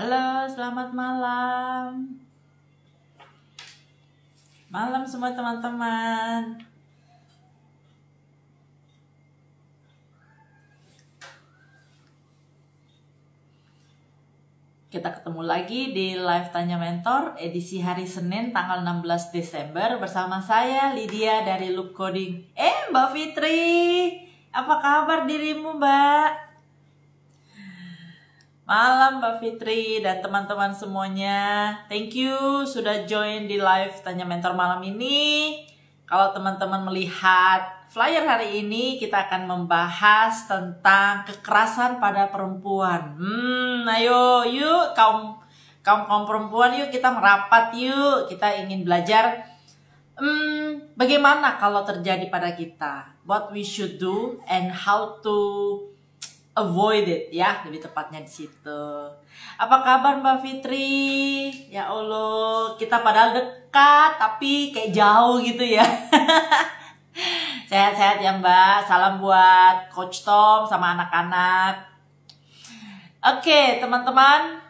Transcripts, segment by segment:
Halo, selamat malam. Malam semua teman-teman. Kita ketemu lagi di Live Tanya Mentor edisi hari Senin tanggal 16 Desember bersama saya Lydia dari Loop Coding. Mbak Fitri, apa kabar dirimu, Mbak? Malam Mbak Fitri dan teman-teman semuanya. Thank you sudah join di live Tanya Mentor malam ini. Kalau teman-teman melihat flyer hari ini, kita akan membahas tentang kekerasan pada perempuan. Ayo yuk kaum perempuan, yuk kita merapat yuk. Kita ingin belajar bagaimana kalau terjadi pada kita. What we should do and how to avoid it, ya, lebih tepatnya di situ. Apa kabar Mbak Fitri? Ya Allah, kita padahal dekat tapi kayak jauh gitu ya. Sehat-sehat ya Mbak. Salam buat Coach Tom sama anak-anak. Oke, teman-teman.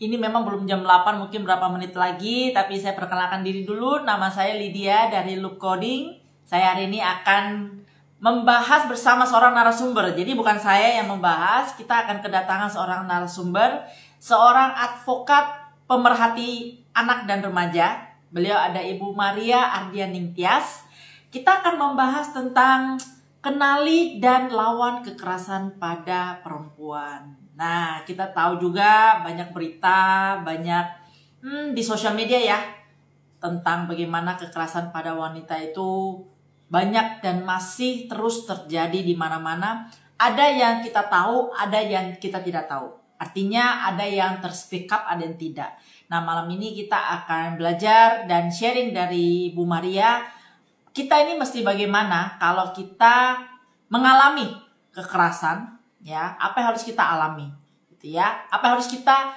Ini memang belum jam 8, mungkin berapa menit lagi, tapi saya perkenalkan diri dulu. Nama saya Lydia dari Loop Coding. Saya hari ini akan membahas bersama seorang narasumber. Jadi bukan saya yang membahas, kita akan kedatangan seorang narasumber, seorang advokat pemerhati anak dan remaja. Beliau ada Ibu Maria Ardianing Tias. Kita akan membahas tentang kenali dan lawan kekerasan pada perempuan. Nah, kita tahu juga banyak berita, banyak di sosial media ya, tentang bagaimana kekerasan pada wanita itu banyak dan masih terus terjadi di mana-mana. Ada yang kita tahu, ada yang kita tidak tahu. Artinya ada yang terspeak up, ada yang tidak. Nah, malam ini kita akan belajar dan sharing dari Bu Maria. Kita ini mesti bagaimana kalau kita mengalami kekerasan, ya, apa yang harus kita alami, gitu ya. Apa yang harus kita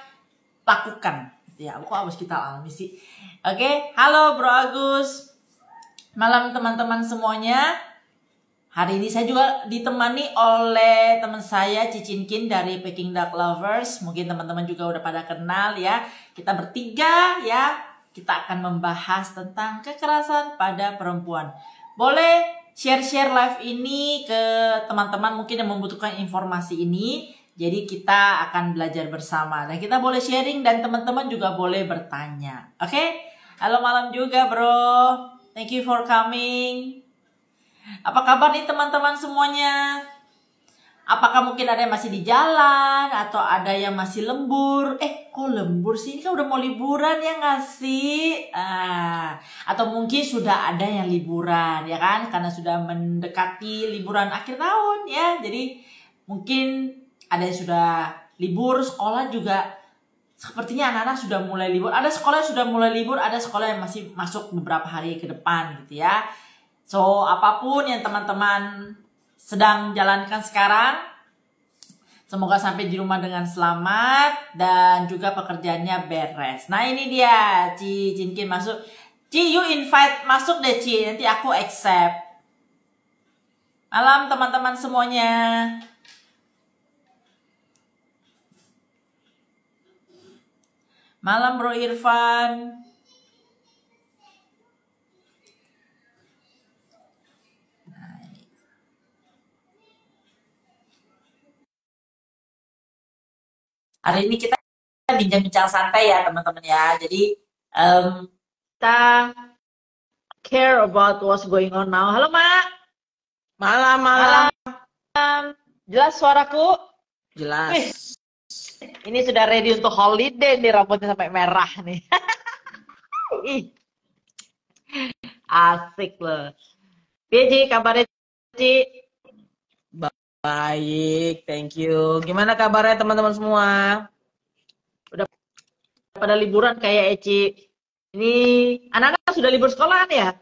lakukan, gitu ya. Kok harus kita alami sih? Oke, halo Bro Agus. Malam teman-teman semuanya. Hari ini saya juga ditemani oleh teman saya Cicinkin dari Peking Duck Lovers. Mungkin teman-teman juga udah pada kenal ya. Kita bertiga ya. Kita akan membahas tentang kekerasan pada perempuan. Boleh share-share live ini ke teman-teman mungkin yang membutuhkan informasi ini. Jadi kita akan belajar bersama. Dan kita boleh sharing dan teman-teman juga boleh bertanya. Oke? Halo malam juga bro. Thank you for coming. Apa kabar nih teman-teman semuanya? Apakah mungkin ada yang masih di jalan atau ada yang masih lembur? Kok lembur sih? Ini kan udah mau liburan ya nggak sih? Atau mungkin sudah ada yang liburan ya kan? Karena sudah mendekati liburan akhir tahun ya. Jadi mungkin ada yang sudah libur, sekolah juga sepertinya anak-anak sudah mulai libur. Ada sekolah yang sudah mulai libur, ada sekolah yang masih masuk beberapa hari ke depan gitu ya. So, apapun yang teman-teman sedang jalankan sekarang, semoga sampai di rumah dengan selamat dan juga pekerjaannya beres. Nah, ini dia, Ci Cinkin masuk. Ci, you invite masuk deh Ci, nanti aku accept. Malam teman-teman semuanya. Malam Bro Irfan. Hari ini kita bincang-bincang santai ya teman-teman ya. Jadi kita care about what's going on now. Halo Mak. Malam. Jelas suaraku? Jelas. Ini sudah ready untuk holiday nih, rambutnya sampai merah nih. Asik loh. Ci, kabarnya Ci? Baik, thank you. Gimana kabarnya teman-teman semua? Udah pada liburan kayak Eci. Ini anak-anak sudah libur sekolahan ya?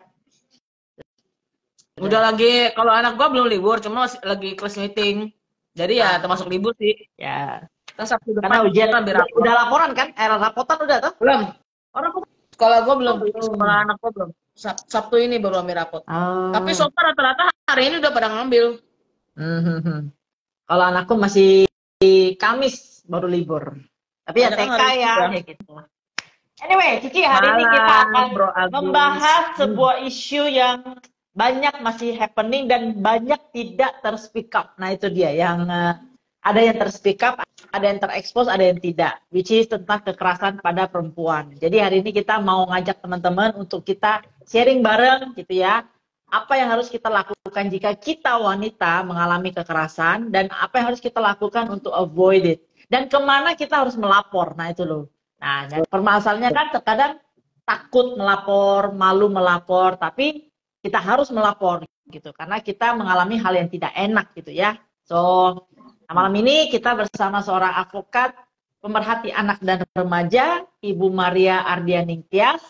Udah lagi, kalau anak gua belum libur, cuma masih lagi class meeting. Jadi ya termasuk libur sih. Ya. Sabtu depan Karena ujian rapor. udah laporan kan? Rapotan udah tuh? Belum. Orang Sekolah gua belum. Sekolah anak gua belum. Sabtu ini baru ambil rapot. Tapi so far rata-rata hari ini udah pada ngambil. Kalau anakku masih Kamis baru libur. Tapi ya Banyak kan TK harus ya, juga. ya gitu. Anyway, Cici, hari ini kita akan Malam, Bro Agus. membahas sebuah isu yang banyak masih happening dan banyak tidak terspeak up. Nah, itu dia yang ada yang terspeak up, ada yang terekspos, ada yang tidak. Which is tentang kekerasan pada perempuan. Jadi hari ini kita mau ngajak teman-teman untuk kita sharing bareng gitu ya. Apa yang harus kita lakukan jika kita wanita mengalami kekerasan dan apa yang harus kita lakukan untuk avoid it. Dan kemana kita harus melapor. Nah, itu loh. Nah, dan permasalahannya kan terkadang takut melapor, malu melapor, tapi kita harus melapor gitu karena kita mengalami hal yang tidak enak gitu ya. So, malam ini kita bersama seorang advokat pemerhati anak dan remaja, Ibu Maria Ardianing Tias.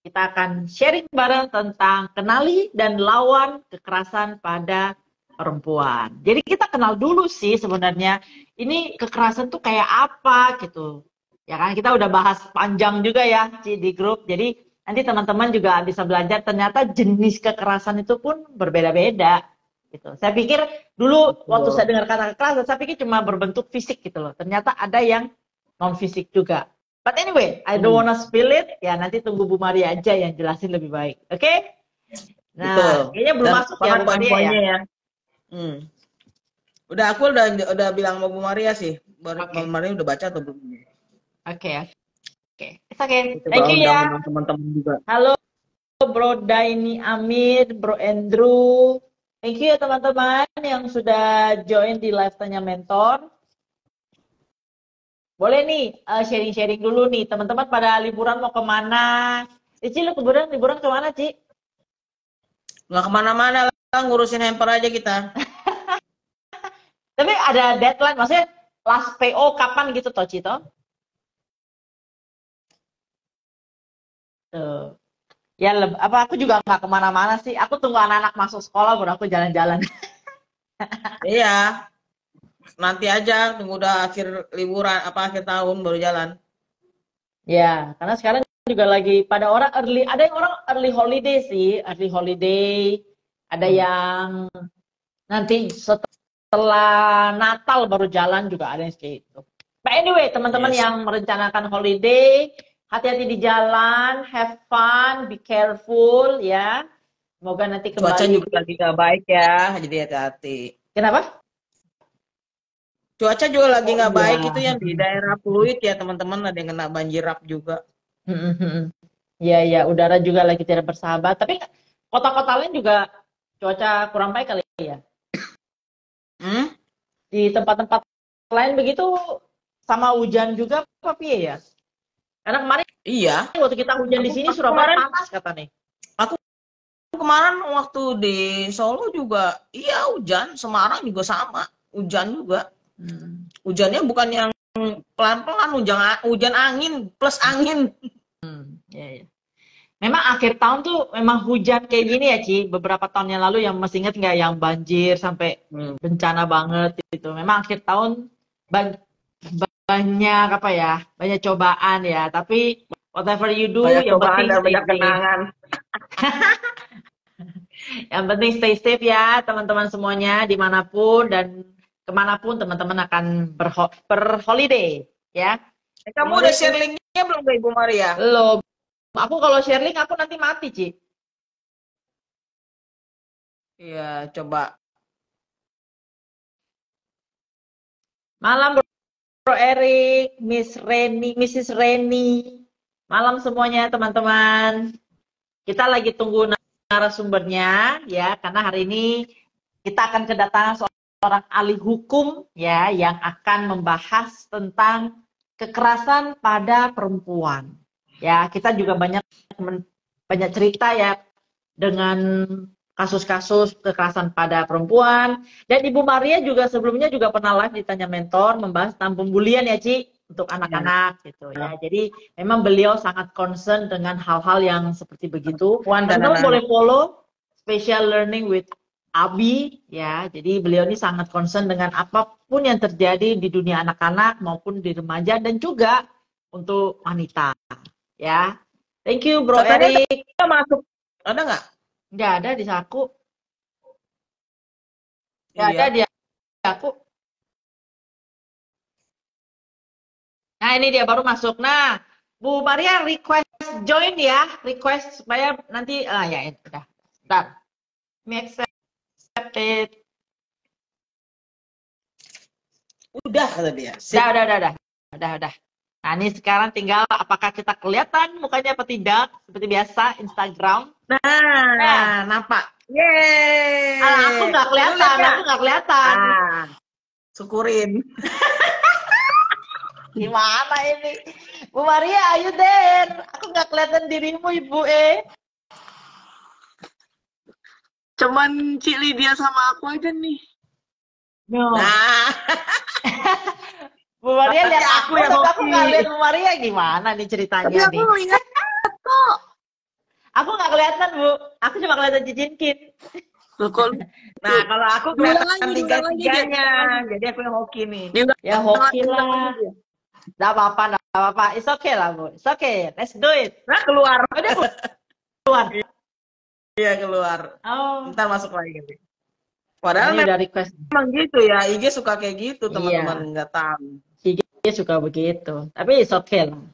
Kita akan sharing bareng tentang kenali dan lawan kekerasan pada perempuan. Jadi kita kenal dulu sih sebenarnya ini kekerasan tuh kayak apa gitu. Ya kan kita udah bahas panjang juga ya di grup. Jadi nanti teman-teman juga bisa belajar ternyata jenis kekerasan itu pun berbeda-beda gitu. Saya pikir dulu waktu saya dengar kata kekerasan saya pikir cuma berbentuk fisik gitu loh. Ternyata ada yang non fisik juga. But anyway, I don't wanna spill it. Ya nanti tunggu Bu Maria aja yang jelasin lebih baik. Oke? Nah, kayaknya belum masuk ya Bu Maria ya. Udah aku udah bilang sama Bu Maria sih. Bu Maria udah baca atau belum? Oke. It's okay. Thank you ya. Teman-teman juga. Halo Bro Daini Amir, Bro Andrew. Thank you ya teman-teman yang sudah join di live Tanya Mentor. Boleh nih sharing-sharing dulu nih. Teman-teman pada liburan mau kemana? Cici lu liburan kemana Ci? Nggak kemana-mana lah, ngurusin hamper aja kita. Tapi ada deadline, maksudnya last PO kapan gitu toh Cito? Tuh. Ya aku juga nggak kemana-mana sih. Aku tunggu anak-anak masuk sekolah baru aku jalan-jalan. Iya. Nanti aja tunggu udah akhir liburan akhir tahun baru jalan. Ya, karena sekarang juga lagi pada orang ada yang orang early holiday sih, early holiday. Ada yang nanti setelah Natal baru jalan juga ada yang seperti itu. But anyway, teman-teman yang merencanakan holiday, hati-hati di jalan, have fun, be careful ya. Semoga nanti kembali. Cuaca juga lagi gak baik ya, jadi hati-hati. Kenapa? Cuaca juga lagi nggak baik itu yang di daerah Pluit ya teman-teman, ada yang kena banjirap juga. Ya, udara juga lagi tidak bersahabat. Tapi kota-kota lain juga cuaca kurang baik kali ya. Di tempat-tempat lain begitu sama hujan juga apa ya? Karena kemarin waktu kita hujan di sini Surabaya panas kata nih. Aku kemarin waktu di Solo juga hujan, Semarang juga sama, hujan juga. Hujannya bukan yang pelan-pelan, hujan angin plus angin. Ya. Memang akhir tahun tuh memang hujan kayak gini ya Ci. Beberapa tahun yang lalu yang masih ingat nggak yang banjir sampai bencana banget gitu. Memang akhir tahun banyak banyak cobaan ya. Tapi whatever you do, banyak yang penting banyak kenangan. Yang penting stay safe ya teman-teman semuanya dimanapun dan kemanapun teman-teman akan berholiday ya. Kamu udah share linknya belum ke Ibu Maria? Belum. Aku kalau share link aku nanti mati Ci. Iya coba. Malam Bro Erik, Mrs. Reni. Malam semuanya teman-teman. Kita lagi tunggu narasumbernya ya karena hari ini kita akan kedatangan seorang ahli hukum ya yang akan membahas tentang kekerasan pada perempuan. Ya, kita juga banyak cerita ya dengan kasus-kasus kekerasan pada perempuan. Dan Ibu Maria juga sebelumnya juga pernah live di Tanya Mentor membahas tentang pembulian ya Ci untuk anak-anak gitu ya. Jadi memang beliau sangat concern dengan hal-hal yang seperti begitu. Teman-teman boleh follow Special Learning with Abi ya. Jadi beliau ini sangat concern dengan apapun yang terjadi di dunia anak-anak maupun di remaja dan juga untuk wanita ya. Thank you Bro Erik. Kita masuk. Ada nggak? Nggak ada di saku. Nggak ada di aku. Nah, ini dia baru masuk. Nah, Bu Maria request join ya, request supaya nanti ya udah. Bentar. Me accept it. Udah kata dia. Sip. Udah. Nah, ini sekarang tinggal apakah kita kelihatan mukanya apa tidak seperti biasa Instagram. Nah, nampak. Yeay. Aku nggak kelihatan. Syukurin. Gimana ini? Bu Maria, ayo Den. Aku nggak kelihatan dirimu, Ibu Cuman Cik Lydia sama aku aja nih. No. Nah. Bu Maria lihat aku yang tapi aku nggak lihat Bu Maria. Gimana nih ceritanya Tapi aku nih? lihat kok. Aku nggak kelihatan, Bu. Aku cuma kelihatan Cicinkin. Nah, kalau aku kelihatan tiga-tiganya. Jadi aku yang hoki nih. Ya hoki lah. Nggak apa-apa. It's okay lah, Bu. It's okay. Let's do it. Nah, keluar. Udah keluar. Iya, keluar. Oh. Ntar masuk lagi nih. Padahal ini udah request. Memang gitu ya, IG suka kayak gitu, teman-teman. Nggak tahu. IG suka begitu. Tapi it's okay lah.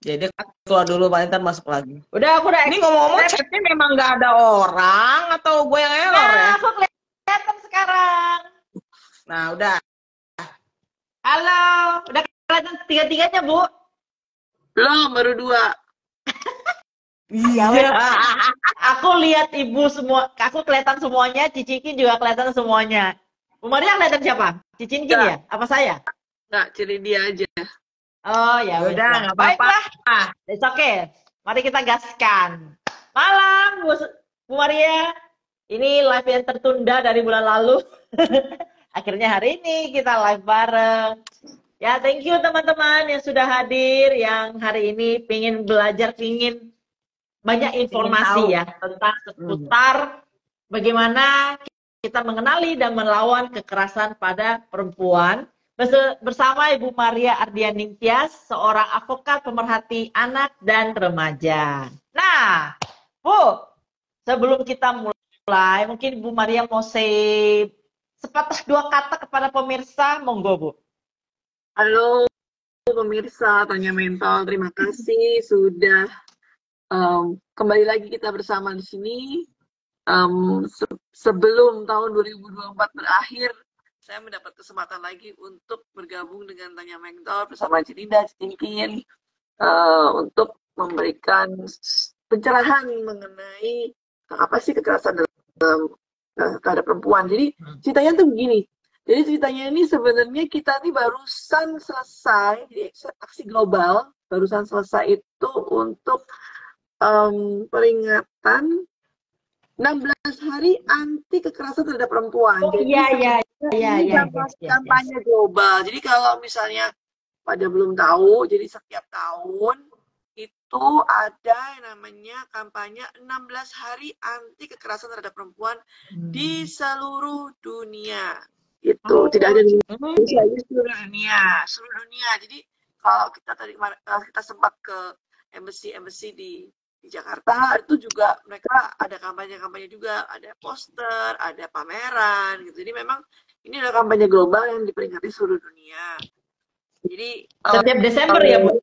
Jadi keluar dulu, paling ntar masuk lagi. Udah, aku udah. Ini ngomong-ngomong chatnya memang nggak ada orang atau gue yang error ya? Aku kelihatan sekarang. Nah, udah. Halo, udah kelihatan tiga-tiganya, Bu? Belum, baru 2. Iya. Aku lihat Ibu semua, aku kelihatan semuanya, Cicinkin juga kelihatan semuanya. Bu Maria kelihatan siapa? Cicinkin ya? Apa saya? Nggak, Cik Lydia aja. Oh ya Udah, nggak apa-apa. Baiklah. It's okay. Mari kita gaskan. Malam, Bu Maria. Ini live yang tertunda dari bulan lalu. Akhirnya hari ini kita live bareng. Ya, thank you teman-teman yang sudah hadir, yang hari ini pingin belajar, pingin banyak informasi ya tentang seputar bagaimana kita mengenali dan melawan kekerasan pada perempuan. Bersama Ibu Maria Ardianing Tias, seorang advokat pemerhati anak dan remaja. Nah, Bu, sebelum kita mulai, mungkin Bu Maria mau say sepatah dua kata kepada pemirsa, monggo Bu. Halo pemirsa Tanya Mental, terima kasih sudah kembali lagi kita bersama di sini. Sebelum tahun 2024 berakhir, saya mendapat kesempatan lagi untuk bergabung dengan Tanya Mental bersama Cilinda, Cicinkin, untuk memberikan pencerahan mengenai apa sih kekerasan terhadap perempuan. Jadi ceritanya tuh begini. Jadi ceritanya ini sebenarnya kita ini barusan selesai, jadi aksi global barusan selesai itu untuk peringatan 16 hari anti kekerasan terhadap perempuan. Oh, jadi iya. Kampanye global. Jadi kalau misalnya pada belum tahu, jadi setiap tahun itu ada yang namanya kampanye 16 hari anti kekerasan terhadap perempuan di seluruh dunia. Itu tidak ada di Indonesia, di seluruh dunia. Jadi kalau kita sempat ke embassy di Jakarta, itu juga mereka ada kampanye-kampanye juga, ada poster, ada pameran gitu. Jadi memang ini adalah kampanye global yang diperingati seluruh dunia. Jadi setiap Desember ya Bu?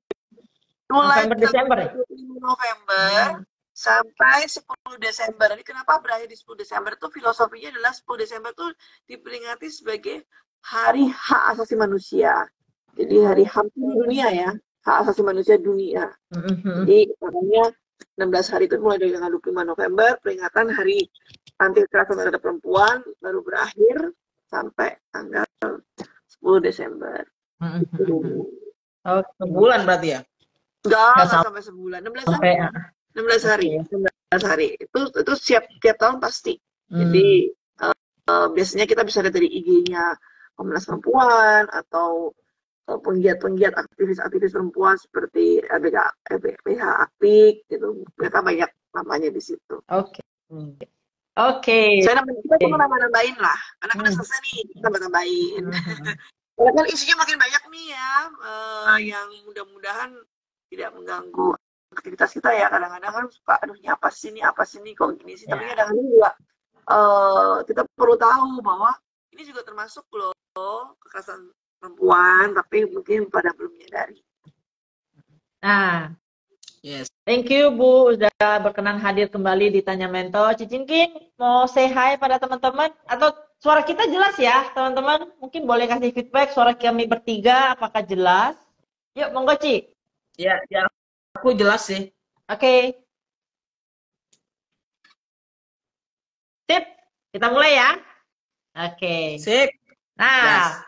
Mulai Desember. 25 November sampai 10 Desember. Ini kenapa berakhir di 10 Desember itu filosofinya adalah 10 Desember itu diperingati sebagai Hari Hak Asasi Manusia. Jadi hari HAM dunia ya, hak asasi manusia dunia. Jadi makanya 16 hari itu mulai dari tanggal 25 November, peringatan Hari Anti Kekerasan Terhadap Perempuan, baru berakhir sampai tanggal 10 Desember. Oh, sebulan berarti ya? Enggak sampai sebulan, 16 hari. 16 hari. 16 hari. Itu tiap tahun pasti. Jadi biasanya kita bisa lihat dari IG-nya Komnas Perempuan atau penggiat-penggiat aktivis-aktivis perempuan seperti LBH Aktif gitu, mereka banyak namanya di situ. Oke. Kita cuma nambah-nambahin lah, karena kan selesai nih, kita tambah-tambahin. Karena kan isinya makin banyak nih ya, yang mudah-mudahan tidak mengganggu aktivitas kita ya. Kadang-kadang kan suka, aduh ini apa sih nih, kok gini sih. Tapi kadang-kadang juga kita perlu tahu bahwa ini juga termasuk loh kekerasan perempuan, tapi mungkin pada belum menyadari. Nah, Yes. thank you Bu sudah berkenan hadir kembali di Tanya Mentor. Cicingking mau say hi pada teman-teman atau suara kita jelas ya teman-teman? Mungkin boleh kasih feedback suara kami bertiga apakah jelas? Yuk monggo Ci. Ya, aku jelas sih. Oke. Sip, kita mulai ya. Oke. Sip. Nah,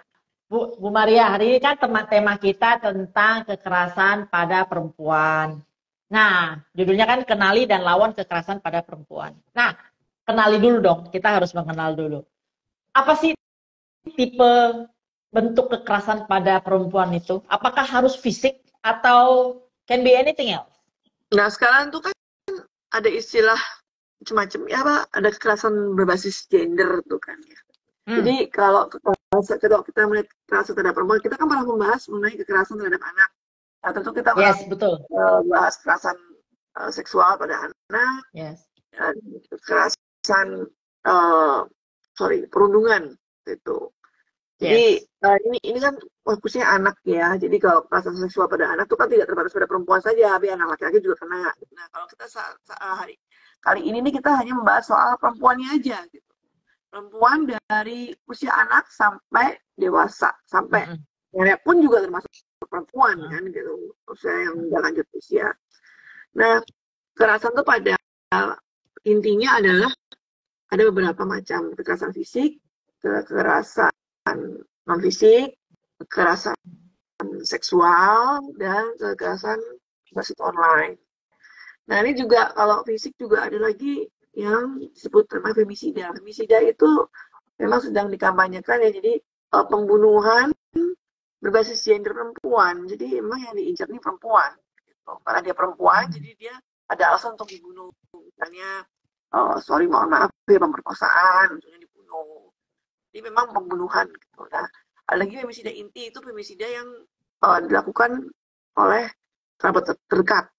Bu Maria, hari ini kan tema kita tentang kekerasan pada perempuan. Nah, judulnya kan kenali dan lawan kekerasan pada perempuan. Nah, kenali dulu dong, kita harus mengenal dulu. Apa sih tipe bentuk kekerasan pada perempuan itu? Apakah harus fisik atau can be anything else? Nah, sekarang tuh kan ada istilah macam-macam ya, Pak. Ada kekerasan berbasis gender tuh kan ya. Jadi kalau kita melihat kekerasan terhadap perempuan, kita kan pernah membahas mengenai kekerasan terhadap anak. Nah, tentu kita pernah bahas kekerasan seksual pada anak, dan kekerasan perundungan itu. Jadi ini kan fokusnya anak ya. Jadi kalau kekerasan seksual pada anak itu kan tidak terbatas pada perempuan saja, tapi anak laki-laki juga kena. Nah, kalau kita kali ini nih kita hanya membahas soal perempuannya aja gitu. Perempuan dari usia anak sampai dewasa, sampai nenek pun juga termasuk perempuan kan gitu, usia yang udah lanjut usia. Nah, kekerasan itu pada intinya adalah ada beberapa macam kekerasan fisik, kekerasan non fisik, kekerasan seksual, dan kekerasan berbasis online. Nah, ini juga kalau fisik juga ada lagi yang disebut namanya femisida. Femisida itu memang sedang dikampanyekan ya, jadi pembunuhan berbasis gender perempuan. Jadi emang yang diincar ini perempuan. Gitu. Karena dia perempuan, jadi dia ada alasan untuk dibunuh. Misalnya, mohon maaf, ya pemerkosaan, misalnya dibunuh. Jadi memang pembunuhan. Gitu. Nah, ada lagi femisida inti, itu femisida yang dilakukan oleh kerabat terdekat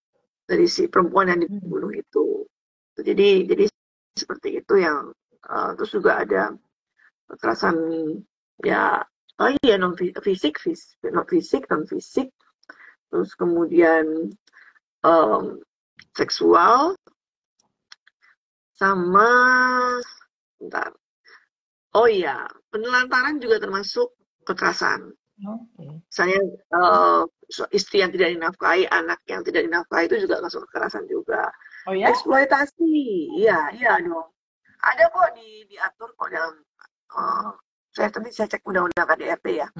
dari si perempuan yang dibunuh itu. Jadi seperti itu yang terus juga ada kekerasan ya non fisik, terus kemudian seksual sama penelantaran juga termasuk kekerasan. Misalnya istri yang tidak dinafkahi, anak yang tidak dinafkahi itu juga masuk kekerasan juga. Oh ya? Eksploitasi, iya dong. Ada kok diatur kok dalam saya cek undang-undang KDRT ya.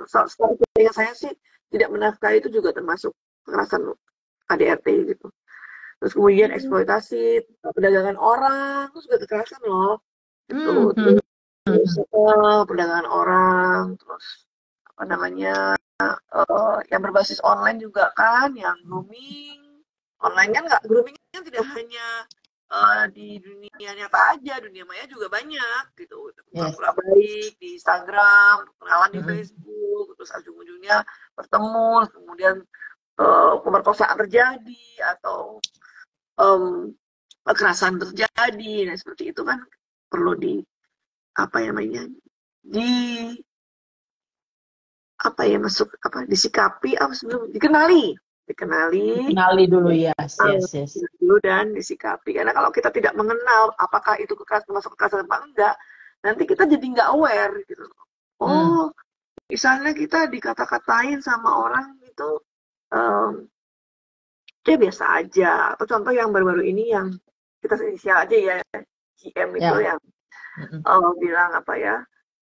Setahu saya sih tidak menafkahi itu juga termasuk kekerasan KDRT gitu. Terus kemudian eksploitasi, perdagangan orang itu juga kekerasan loh. Gitu. Terus perdagangan orang, terus yang berbasis online juga kan, yang grooming online kan grooming kan tidak hanya di dunia nyata aja, dunia maya juga banyak gitu. Pura-pura baik di Instagram, kenalan di Facebook, terus ujung-ujungnya bertemu, kemudian pemerkosaan terjadi atau kekerasan terjadi. Nah, seperti itu kan perlu disikapi sebelum dikenali dulu, yes. Dulu dan disikapi, karena kalau kita tidak mengenal apakah itu termasuk kekerasan apa enggak, nanti kita jadi nggak aware gitu. Misalnya kita dikata-katain sama orang itu dia biasa aja, atau contoh yang baru-baru ini yang kita inisial aja ya, GM itu yang bilang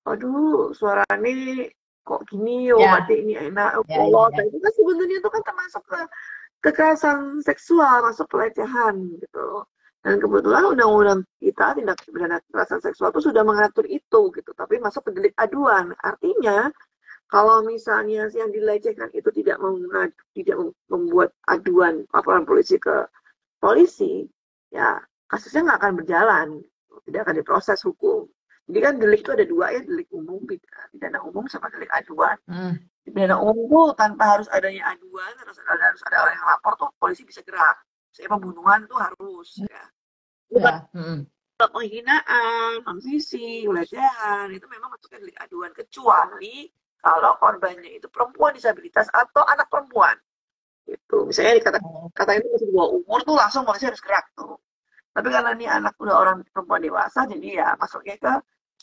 aduh suaranya kok gini berarti ini enak, itu kan sebenarnya itu kan termasuk kekerasan seksual, masuk pelecehan gitu. Dan kebetulan undang-undang kita tindak pidana kekerasan seksual itu sudah mengatur itu gitu, tapi masuk ke delik aduan. Artinya kalau misalnya yang dilecehkan itu tidak membuat aduan laporan polisi ke polisi, ya kasusnya nggak akan berjalan, tidak akan diproses hukum. Jadi kan delik itu ada dua ya, delik umum, pidana umum sama delik aduan. Pidana umum itu tanpa harus adanya aduan, harus ada orang yang lapor tuh polisi bisa gerak. Saya pembunuhan tuh harus ya. Penghinaan, non fisik, pelecehan itu memang masuknya delik aduan, kecuali kalau korbannya itu perempuan disabilitas atau anak perempuan. Gitu. Misalnya dikata itu masih di bawah umur tuh langsung polisi harus gerak tuh. Tapi karena ini anak udah orang perempuan dewasa, jadi ya masuknya ke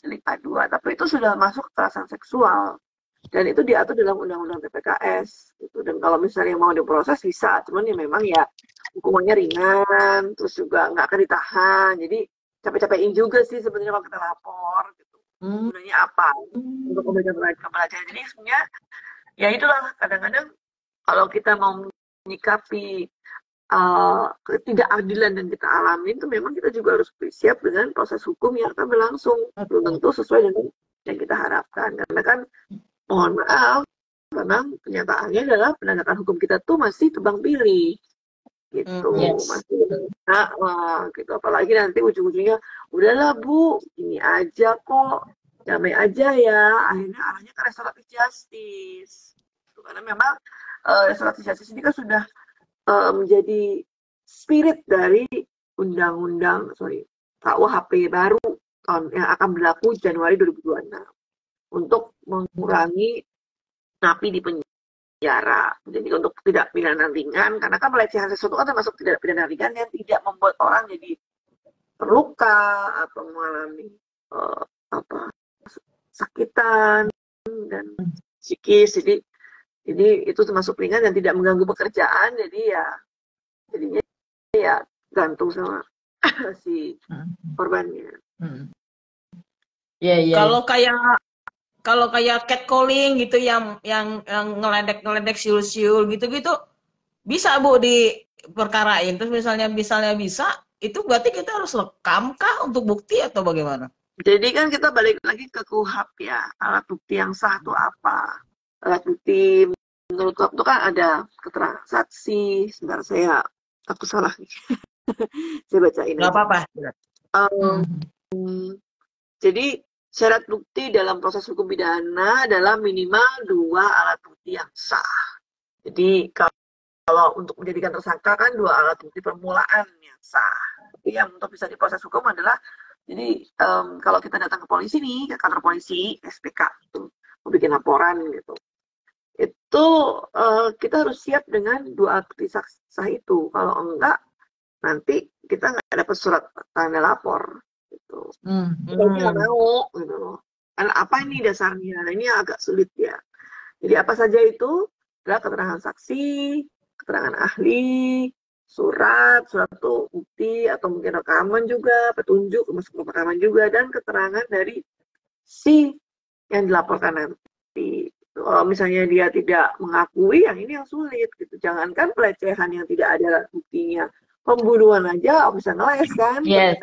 delik aduan. Tapi itu sudah masuk kekerasan seksual. Dan itu diatur dalam undang-undang TPKS. Gitu. Dan kalau misalnya mau diproses bisa, cuman ya memang ya hukumannya ringan, terus juga nggak akan ditahan. Jadi capek-capekin juga sih sebenarnya kalau kita lapor. Gitu. Gunanya apa? Untuk memberikan pelajaran. Jadi sebenarnya ya itulah kadang-kadang kalau kita mau menyikapi ketidakadilan yang kita alami itu memang kita juga harus siap dengan proses hukum yang akan berlangsung. Belum tentu sesuai dengan yang kita harapkan. Karena kan mohon maaf, memang kenyataannya adalah penegakan hukum kita tuh masih tebang pilih. Gitu. Masih gitu. Apalagi nanti ujung-ujungnya udahlah Bu, ini aja kok, damai aja ya. Akhirnya arahnya ke restoratif justice. Karena memang restoratif justice ini kan sudah menjadi spirit dari undang-undang KUHP baru yang akan berlaku Januari 2026 untuk mengurangi napi di penjara. Jadi untuk tidak pidana ringan, karena kan pelecehan seksual kan termasuk tidak pidana ringan yang tidak membuat orang jadi terluka atau mengalami sakitan dan psikis. Jadi itu termasuk ringan dan tidak mengganggu pekerjaan. Jadinya ya gantung sama si korbannya. Kalau kayak catcalling gitu yang ngeledek siul-siul gitu-gitu bisa Bu diperkarain. Terus misalnya bisa, itu berarti kita harus rekam kah untuk bukti atau bagaimana? Jadi kan kita balik lagi ke KUHP ya. Alat bukti yang sah itu apa? Alat bukti menurut KUHP itu kan ada keterangan saksi. Sebentar aku salah nih. Saya bacain. Nggak apa-apa. Jadi syarat bukti dalam proses hukum pidana adalah minimal 2 alat bukti yang sah. Jadi kalau untuk menjadikan tersangka kan 2 alat bukti permulaan yang sah. Tapi yang untuk bisa diproses hukum adalah jadi kalau kita datang ke polisi nih, ke kantor polisi, SPK itu mau bikin laporan gitu. Itu kita harus siap dengan 2 alat bukti sah itu. Kalau enggak, nanti kita nggak dapat surat tanda lapor. Gitu. Kita nggak mau, gitu loh. Karena apa ini dasarnya? Nah, ini agak sulit ya. Jadi apa saja itu adalah keterangan saksi, keterangan ahli, surat itu bukti atau mungkin rekaman juga, petunjuk masuk rekaman juga, dan keterangan dari si yang dilaporkan nanti. Kalau misalnya dia tidak mengakui, yang ini yang sulit gitu. Jangankan pelecehan yang tidak ada buktinya, pembunuhan aja bisa ngeles kan. Yes.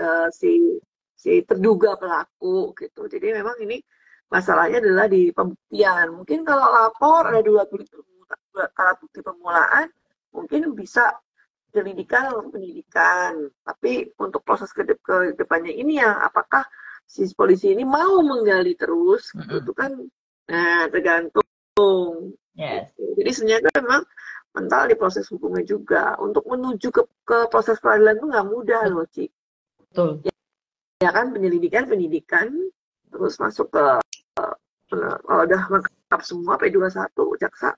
Si terduga pelaku gitu. Jadi memang ini masalahnya adalah di pembuktian. Mungkin kalau lapor ada 2 alat bukti permulaan, mungkin bisa penyelidikan atau penyidikan. Tapi untuk proses ke depannya ini yang apakah si polisi ini mau menggali terus, itu kan tergantung. Yes. Jadi sebenarnya memang mental di proses hukumnya juga. Untuk menuju ke proses peradilan itu nggak mudah loh, Ci. Betul. Ya kan, penyidikan, terus masuk ke kalau udah lengkap semua P21 jaksa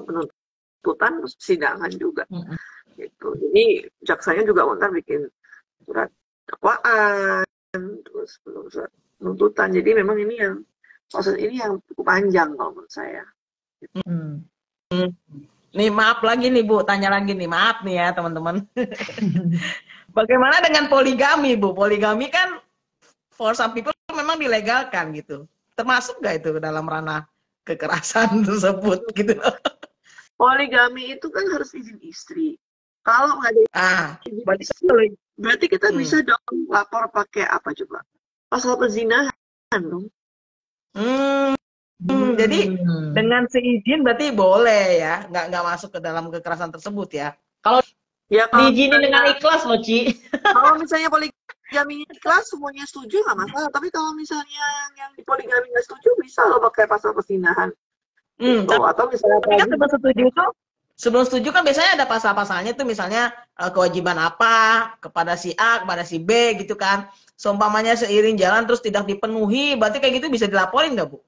penuntutan, terus persidangan juga. Gitu. Jadi jaksanya juga ntar bikin surat dakwaan, terus belum surat penuntutan. Jadi memang ini yang proses ini yang cukup panjang kalau menurut saya. Gitu. Nih maaf lagi nih Bu, tanya lagi nih, maaf nih ya teman-teman. Bagaimana dengan poligami Bu? Poligami kan for some people memang dilegalkan gitu. Termasuk nggak itu dalam ranah kekerasan tersebut gitu? Poligami itu kan harus izin istri. Kalau nggak ada izin istri, berarti kita bisa dong lapor pakai apa coba? Pasal perzinahan dong. Jadi dengan seizin berarti boleh ya, nggak masuk ke dalam kekerasan tersebut ya? Kalau ya diizinin dengan ikhlas loh, Ci. Kalau misalnya poligami ikhlas semuanya setuju nggak masalah. Tapi kalau misalnya yang di poligami nggak setuju, bisa loh pakai pasal perzinahan. Atau misalnya tapi kan sebelum setuju kan biasanya ada pasal-pasalnya tuh, misalnya kewajiban apa kepada si A, kepada si B gitu kan. Seumpamanya seiring jalan terus tidak dipenuhi, berarti kayak gitu bisa dilaporin nggak Bu?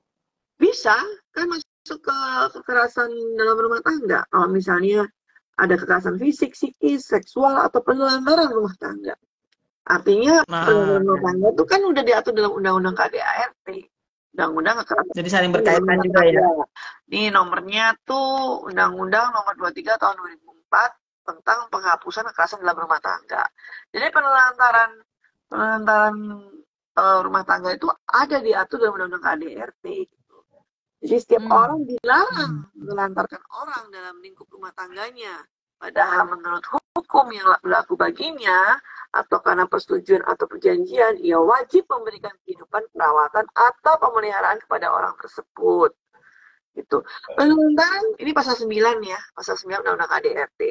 Bisa, kan masuk ke kekerasan dalam rumah tangga. Kalau misalnya ada kekerasan fisik, psikis, seksual, atau penelantaran rumah tangga. Artinya penelantaran rumah tangga itu kan udah diatur dalam Undang-Undang KDART. Undang-Undang kekerasan Jadi saling dalam berkaitan rumah juga ya. tangga. Ini nomornya tuh Undang-Undang nomor 23 tahun 2004 tentang penghapusan kekerasan dalam rumah tangga. Jadi penelantaran rumah tangga itu ada diatur dalam Undang-Undang KDRT. Jadi setiap orang dilarang menelantarkan orang dalam lingkup rumah tangganya. Padahal menurut hukum yang berlaku baginya, atau karena persetujuan atau perjanjian, ia wajib memberikan kehidupan, perawatan, atau pemeliharaan kepada orang tersebut. Gitu. Penelantaran, ini pasal 9 ya, pasal 9 Undang-Undang KDRT.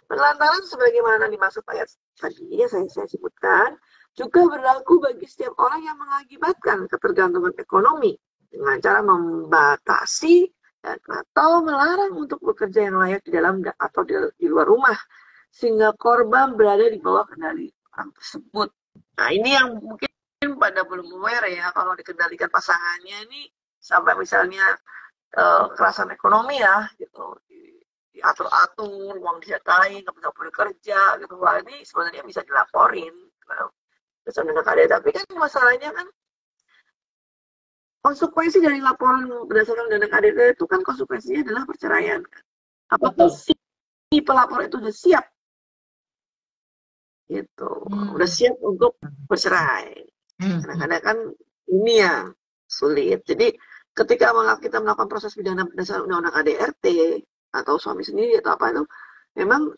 Penelantaran sebagaimana dimaksud ayat tadi yang saya sebutkan, juga berlaku bagi setiap orang yang mengakibatkan ketergantungan ekonomi dengan cara membatasi dan atau melarang untuk bekerja yang layak di dalam atau di luar rumah sehingga korban berada di bawah kendali orang tersebut. Nah, ini yang mungkin pada belum aware ya, kalau dikendalikan pasangannya ini sampai misalnya kekerasan ekonomi ya gitu, diatur-atur, uang disetain, nggak bisa bekerja gitu. Wah, ini sebenarnya bisa dilaporin ke KDRT, tapi kan masalahnya kan konsekuensi dari laporan berdasarkan Undang-Undang KDRT itu kan konsekuensinya adalah perceraian. Apakah si pelapor itu udah siap? Gitu. Udah siap untuk bercerai. Kadang-kadang kan ini yang sulit. Jadi ketika kita melakukan proses pidana berdasarkan Undang-Undang KDRT atau suami sendiri atau apa itu, memang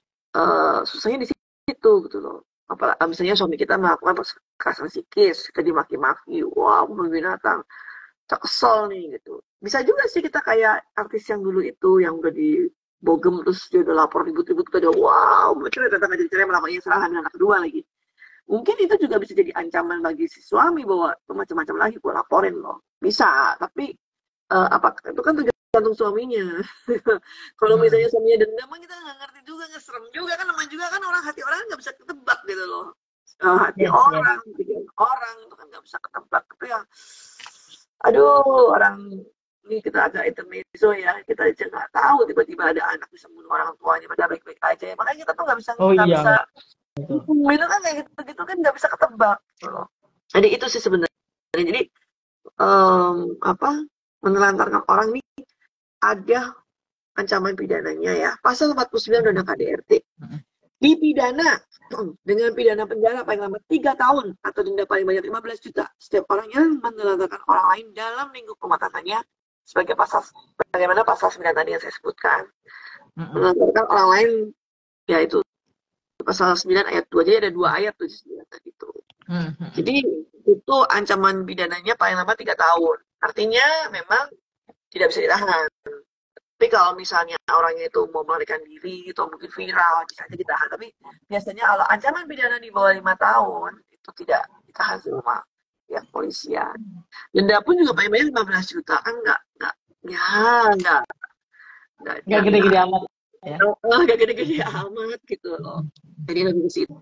susahnya di situ gitu loh. Apalagi misalnya suami kita melakukan kekerasan psikis, kita dimaki-maki, wah binatang, kita kesel nih gitu. Bisa juga sih kita kayak artis yang dulu itu yang udah dibogem terus dia udah lapor ribut-ribut, kita udah wow bercerai, datang aja cerai, malah serangan dengan anak kedua lagi. Mungkin itu juga bisa jadi ancaman bagi si suami bahwa macam-macam lagi gue laporin loh. Bisa, tapi apa itu kan tergantung suaminya. Kalau misalnya suaminya dendam, kita nggak ngerti juga, nggak serem juga kan, namanya juga kan orang, hati orang nggak bisa ketebak gitu loh. Hati orang, pikiran orang itu kan nggak bisa ketebak. Tapi ya, aduh, orang ini kita agak intermezzo ya, kita aja nggak tahu tiba-tiba ada anak bisa membunuh orang tuanya padahal baik-baik aja. Makanya kita tuh nggak bisa bisa itu kan kayak gitu kan nggak bisa ketebak gitu loh. Jadi itu sih sebenarnya. Jadi menelantarkan orang ini ada ancaman pidananya ya. Pasal 49 Undang-Undang KDRT. Dipidana dengan pidana penjara paling lama 3 tahun atau denda paling banyak 15 juta setiap orang yang menelantarkan orang lain dalam lingkup rumah tangganya, sebagai pasal bagaimana pasal 9 tadi yang saya sebutkan. Menelantarkan orang lain yaitu pasal 9 ayat 2, jadi ada 2 ayat tuh tadi itu. Jadi itu ancaman pidananya paling lama 3 tahun. Artinya memang tidak bisa ditahan. Tapi kalau misalnya orangnya itu mau melarikan diri atau mungkin viral, bisa aja ditahan. Tapi biasanya kalau ancaman pidana di bawah 5 tahun itu tidak ditahan sama pihak polisian. Denda pun juga paling banyak 15 juta kan nggak gede-gede amat. Ya. Nggak gede-gede amat gitu loh. Jadi lebih ke situ.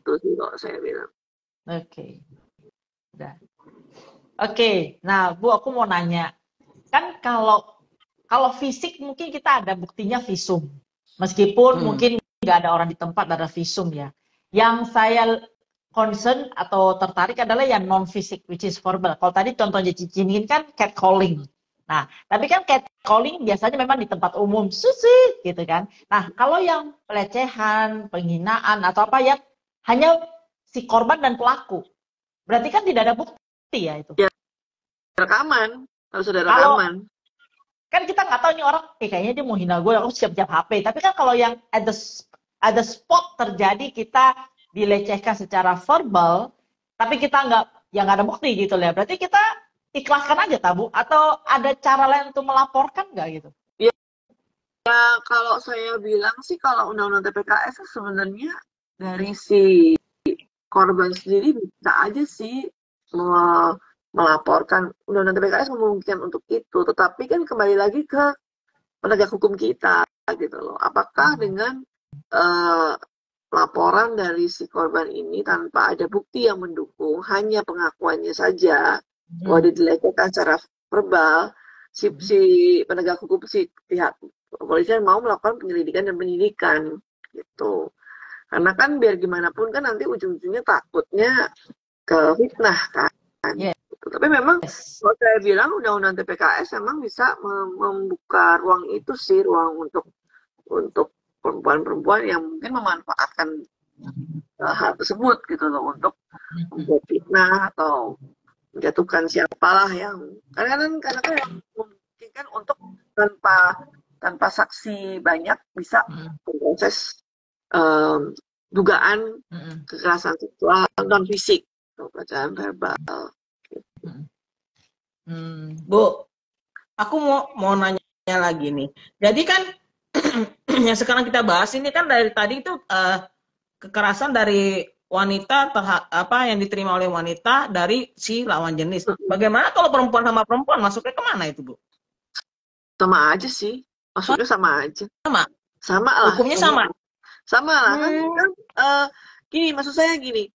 Itu sih kalau saya bilang. Oke. Udah. Oke. Nah, Bu, aku mau nanya. Kan kalau fisik mungkin kita ada buktinya visum. Meskipun mungkin nggak ada orang di tempat, ada visum ya. Yang saya concern atau tertarik adalah yang non-fisik, which is verbal. Kalau tadi contohnya Cici ini kan catcalling. Nah, tapi kan catcalling biasanya memang di tempat umum, susi, gitu kan. Nah, kalau yang pelecehan, penghinaan, atau apa ya, hanya si korban dan pelaku. Berarti kan tidak ada bukti ya itu. Ya, rekaman. Harus ada rekaman. Kan kita nggak tahu nih orang, kayaknya dia mau hina gue, aku siap-siap HP. Tapi kan kalau yang ada spot terjadi kita dilecehkan secara verbal, tapi kita nggak ada bukti gitu ya. Berarti kita ikhlaskan aja tabu, atau ada cara lain untuk melaporkan nggak gitu? Ya, kalau saya bilang sih kalau undang-undang TPKS sebenarnya dari si korban sendiri bisa aja sih melaporkan. Undang-undang TPKS memungkinkan untuk itu, tetapi kan kembali lagi ke penegak hukum kita gitu loh. Apakah dengan laporan dari si korban ini tanpa ada bukti yang mendukung, hanya pengakuannya saja bahwa dia dilecehkan secara verbal, si penegak hukum, si pihak kepolisian mau melakukan penyelidikan dan penyidikan gitu. Karena kan biar gimana pun kan nanti ujung-ujungnya takutnya ke fitnah kan. Yes. Gitu. Tapi memang kalau saya bilang undang-undang TPKS memang bisa membuka ruang itu sih, ruang untuk perempuan-perempuan yang mungkin memanfaatkan hal tersebut gitu loh untuk membuat fitnah atau menjatuhkan siapalah yang karena kan yang memungkinkan untuk tanpa saksi banyak bisa memproses dugaan kekerasan seksual non fisik atau pelecehan verbal. Bu, aku mau nanya lagi nih. Jadi kan yang sekarang kita bahas ini kan dari tadi itu kekerasan dari wanita yang diterima oleh wanita dari si lawan jenis. Bagaimana kalau perempuan sama perempuan masuknya kemana itu, Bu? Sama aja sih, maksudnya sama aja. Sama lah. Hukumnya sama. Sama lah kan gini, maksud saya gini.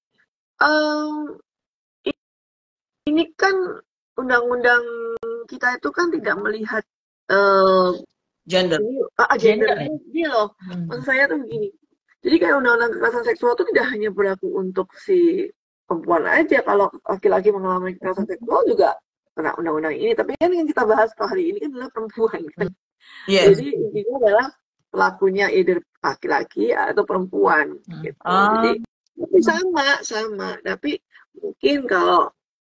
Ini kan undang-undang kita itu kan tidak melihat gender. Gender ini loh. Maksud saya tuh begini. Jadi kayak undang-undang kekerasan seksual itu tidak hanya berlaku untuk si perempuan aja. Kalau laki-laki mengalami kekerasan seksual juga kena undang-undang ini. Tapi kan yang kita bahas kali ini kan adalah perempuan. Kan? Yes. Jadi intinya adalah pelakunya either laki-laki atau perempuan. Gitu. Jadi sama. Tapi mungkin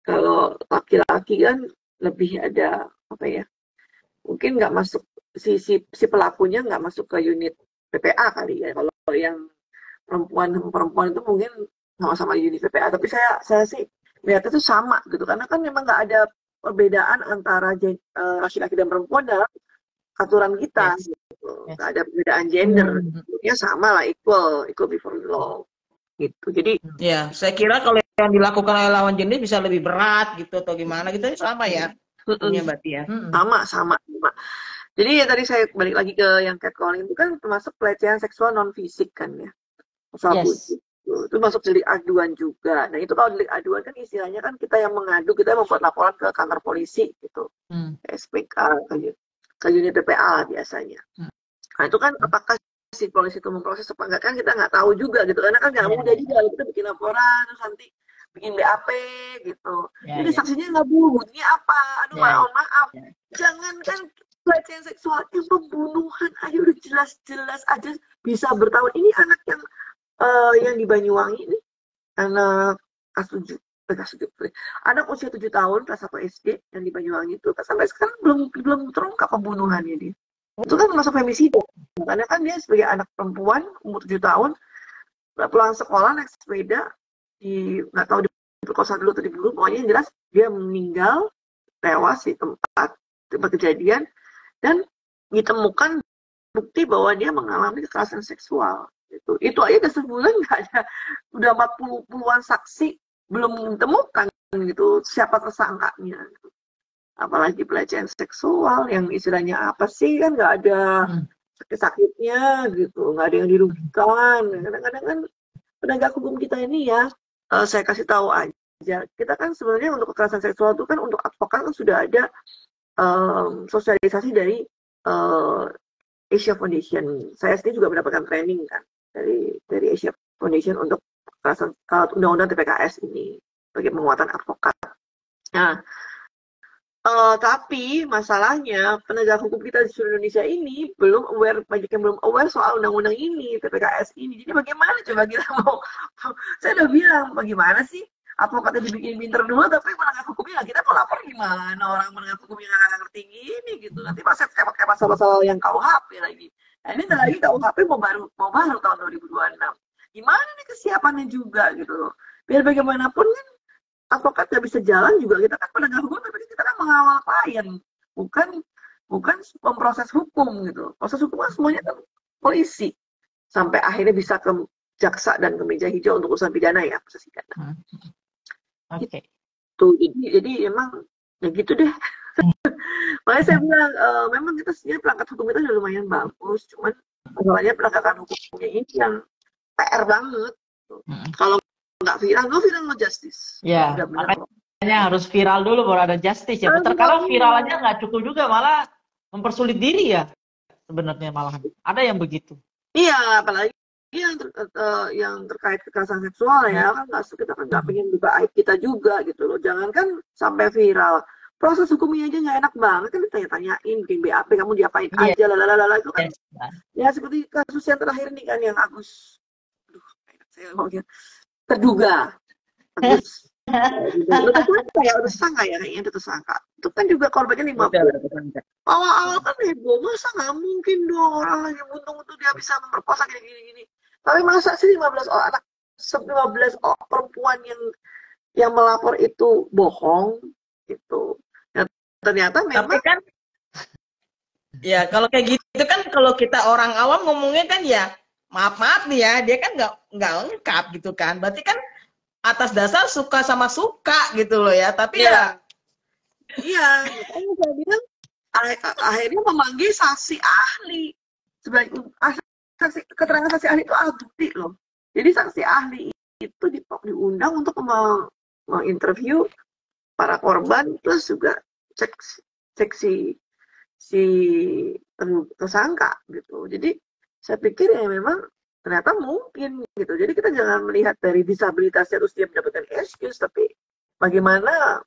kalau laki-laki kan lebih ada apa ya? Mungkin nggak masuk si pelakunya nggak masuk ke unit PPA kali ya. Kalau yang perempuan itu mungkin sama-sama unit PPA. Tapi saya sih lihatnya itu sama gitu. Karena kan memang nggak ada perbedaan antara laki-laki dan perempuan dalam aturan kita. Yes. Gitu. Nggak ada perbedaan gender. Ya sama lah, equal before the law. Gitu. Jadi ya, saya kira kalau yang dilakukan oleh lawan jenis bisa lebih berat gitu atau gimana gitu sama ya. Berarti ya. Sama. Jadi ya tadi saya balik lagi ke yang catcalling itu kan termasuk pelecehan seksual non fisik kan ya. Yes. Itu masuk delik aduan juga. Nah itu kalau delik aduan kan istilahnya kan kita yang mengadu, kita membuat laporan ke kantor polisi gitu. SPK ke unit PPA biasanya. Nah itu kan apakah si polisi itu memproses apa enggak kan kita nggak tahu juga gitu. Karena kan nggak mudah juga kita bikin laporan terus nanti bikin BAP gitu. Jadi saksinya nggak buktinya apa? Aduh mohon maaf. Jangan kan pelecehan seksual yang pembunuhan aja udah jelas-jelas aja bisa bertahun. Ini anak yang di Banyuwangi ini anak anak usia 7 tahun kelas 1 SD yang di Banyuwangi itu sampai sekarang belum terungkap pembunuhannya dia. Itu kan masuk femisida. Karena kan dia sebagai anak perempuan umur 7 tahun pulang sekolah naik sepeda nggak tahu diperkosa dulu atau dibunuh, pokoknya yang jelas dia meninggal tewas di tempat kejadian dan ditemukan bukti bahwa dia mengalami kekerasan seksual. Itu aja udah sebulan nggak ada, udah 40-an saksi belum ditemukan gitu siapa tersangkanya. Gitu. Apalagi pelecehan seksual yang istilahnya apa sih kan nggak ada sakit-sakitnya gitu, nggak ada yang dirugikan. Kadang-kadang kan penegak hukum kita ini ya, saya kasih tahu aja, kita kan sebenarnya untuk kekerasan seksual itu kan untuk advokat kan sudah ada sosialisasi dari Asia Foundation. Saya sendiri juga mendapatkan training kan dari Asia Foundation untuk kekerasan undang-undang TPKS ini sebagai penguatan advokat. Nah, tapi masalahnya penegak hukum kita di seluruh Indonesia ini banyak yang belum aware soal undang-undang ini, TPKS ini. Jadi bagaimana coba kita saya udah bilang bagaimana sih advokatnya dibikin pinter dulu, tapi penegak hukumnya kita mau lapor gimana orang penegak hukumnya nggak ngerti gini gitu. Nanti pas kayak masalah yang KUHP lagi. Nah ini lagi KUHP mau baru tahun 2026. Gimana nih kesiapannya juga gitu loh. Biar bagaimanapun kan advokat nggak bisa jalan juga, kita kan penegak hukum tapi kita kan mengawal klien, bukan memproses hukum gitu. Proses hukum kan semuanya kan polisi sampai akhirnya bisa ke jaksa dan ke meja hijau untuk urusan pidana ya, proses pidana. Oke. Jadi emang ya gitu deh. Makanya saya bilang memang kita sebenarnya perangkat hukum kita udah lumayan bagus, cuman masalahnya penegakan hukumnya ini yang PR banget. Kalau nggak viral, no justice. Ya, harus viral dulu baru ada justice ya. Terkadang viral aja nggak cukup juga, malah mempersulit diri ya sebenarnya, malahan ada yang begitu. Iya, apalagi yang terkait kekerasan seksual ya kan, kita kan nggak pengen buka aib kita juga gitu loh. Jangankan sampai viral, proses hukumnya aja nggak enak banget kan, ditanya-tanyain bikin BAP kamu diapain aja lalalala itu kan. Ya seperti kasus yang terakhir nih kan, yang Agus, saya ngomongnya terduga Agus udah tersangka ya, kayaknya udah tersangka. Itu kan juga korbannya 50. Awal-awal kan heboh, masa nggak mungkin dong orang lagi buntung itu dia bisa memperkosa gini-gini. Tapi masa sih 15 orang anak, 15 orang perempuan yang melapor itu bohong gitu. Dan ternyata memang. Tapi kan, ya kalau kayak gitu kan, kalau kita orang awam ngomongnya kan ya maaf nih ya, dia kan nggak lengkap gitu kan. Berarti kan atas dasar suka sama suka gitu loh ya. Tapi ya. Iya, makanya saya bilang akhirnya memanggil saksi ahli. Sebagai keterangan saksi ahli itu alat bukti loh. Jadi saksi ahli itu diundang untuk menginterview para korban, plus juga cek si tersangka gitu. Jadi saya pikir ya memang ternyata mungkin gitu. Jadi kita jangan melihat dari disabilitasnya terus dia mendapatkan excuse, tapi bagaimana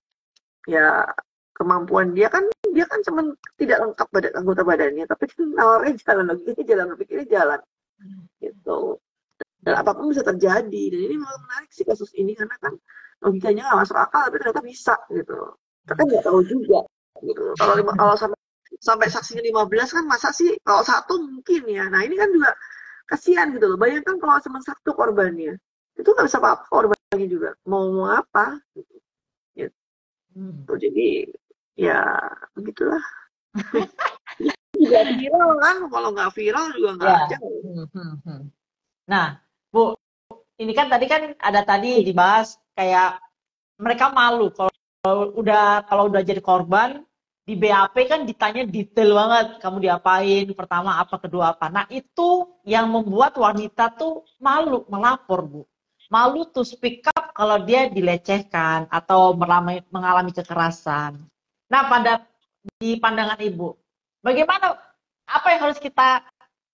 ya kemampuan dia kan cuma tidak lengkap anggota badannya, tapi kan nawarnya jalan, logikanya jalan, berpikirnya jalan gitu. Dan apapun bisa terjadi. Dan ini memang menarik sih kasus ini, karena kan logikanya nggak masuk akal, tapi ternyata bisa gitu. Kita kan nggak tahu juga gitu. Kalau sampai saksinya 15 kan, masa sih kalau satu mungkin ya. Nah ini kan juga kasihan gitu loh. Bayangkan kalau cuma satu korbannya, itu nggak bisa apa-apa korbannya juga. Mau apa? Gitu. Jadi ya begitulah. Juga viral kan, kalau nggak viral juga nggak aja. Nah, Bu, ini kan tadi kan ada tadi dibahas kayak mereka malu kalau udah jadi korban di BAP kan ditanya detail banget, kamu diapain, pertama apa, kedua apa. Nah itu yang membuat wanita tuh malu melapor, Bu. Malu tuh speak up kalau dia dilecehkan atau mengalami kekerasan. Nah di pandangan Ibu, bagaimana, apa yang harus kita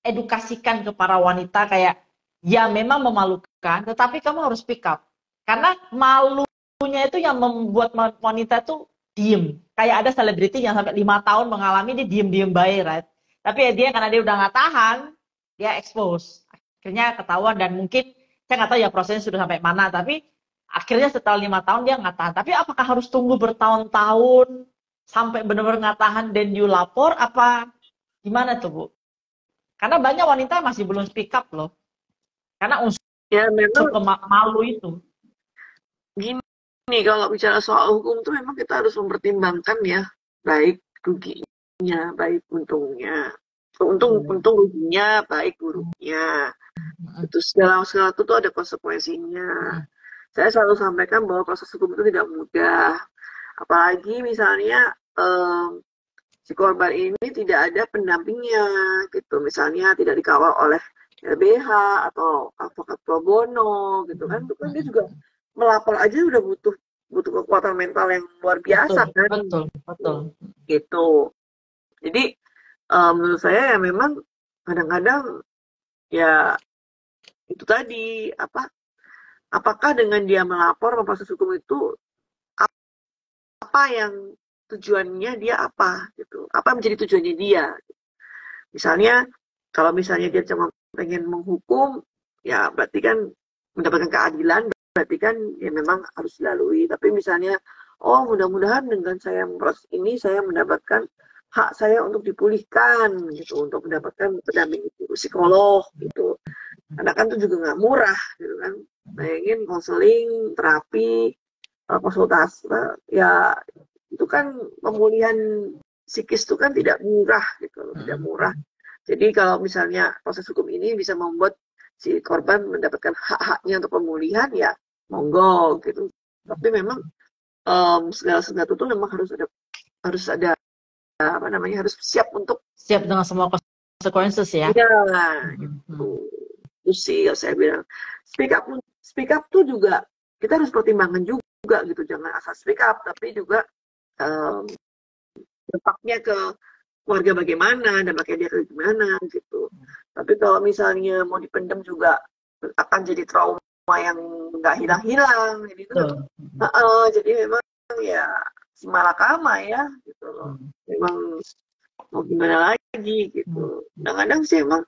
edukasikan ke para wanita, kayak ya memang memalukan, tetapi kamu harus speak up. Karena malunya itu yang membuat wanita tuh diem. Kayak ada selebriti yang sampai 5 tahun mengalami, dia diem-diem baik, right? Tapi ya dia, karena dia udah nggak tahan, dia expose. Akhirnya ketahuan, dan mungkin, saya nggak tahu ya prosesnya sudah sampai mana, tapi akhirnya setelah 5 tahun dia nggak tahan. Tapi apakah harus tunggu bertahun-tahun sampai benar-benar nggak tahan dan you lapor, apa gimana tuh, Bu? Karena banyak wanita masih belum speak up loh. Karena unsur malu itu. Gini, kalau bicara soal hukum tuh memang kita harus mempertimbangkan ya, baik ruginya, baik untungnya. Untung ruginya, baik buruknya. Itu segala sesuatu tuh ada konsekuensinya. Saya selalu sampaikan bahwa proses hukum itu tidak mudah. Apalagi misalnya si korban ini tidak ada pendampingnya gitu. Misalnya tidak dikawal oleh LBH atau advokat pro bono gitu kan. Itu kan dia juga melapor aja udah butuh kekuatan mental yang luar biasa, kan. Betul. Gitu. Jadi menurut saya ya memang kadang-kadang ya itu tadi, apakah dengan dia melapor proses hukum itu apa yang tujuannya dia apa gitu, apa menjadi tujuannya dia. Misalnya kalau misalnya dia cuma pengen menghukum, ya berarti kan mendapatkan keadilan, berarti kan ya memang harus dilalui. Tapi misalnya, oh mudah-mudahan dengan saya memproses ini saya mendapatkan hak saya untuk dipulihkan gitu, untuk mendapatkan pendamping psikolog gitu. Karena kan itu juga nggak murah gitu kan. Bayangin konseling, terapi, konsultasi, ya itu kan pemulihan psikis itu kan tidak murah gitu loh, tidak murah. Jadi kalau misalnya proses hukum ini bisa membuat si korban mendapatkan hak-haknya untuk pemulihan, ya monggo gitu. Tapi memang segala sesuatu itu memang harus ada harus siap dengan semua konsekuensi ya. Iya, gitu. Itu sih yang saya bilang. Speak up tuh juga kita harus pertimbangkan juga gitu, jangan asal speak up, tapi juga dampaknya ke keluarga bagaimana, dampaknya dia ke gimana gitu. Tapi kalau misalnya mau dipendam juga akan jadi trauma yang nggak hilang-hilang. Jadi itu jadi memang ya si malakama ya gitu loh. Memang mau gimana lagi gitu. Kadang-kadang sih emang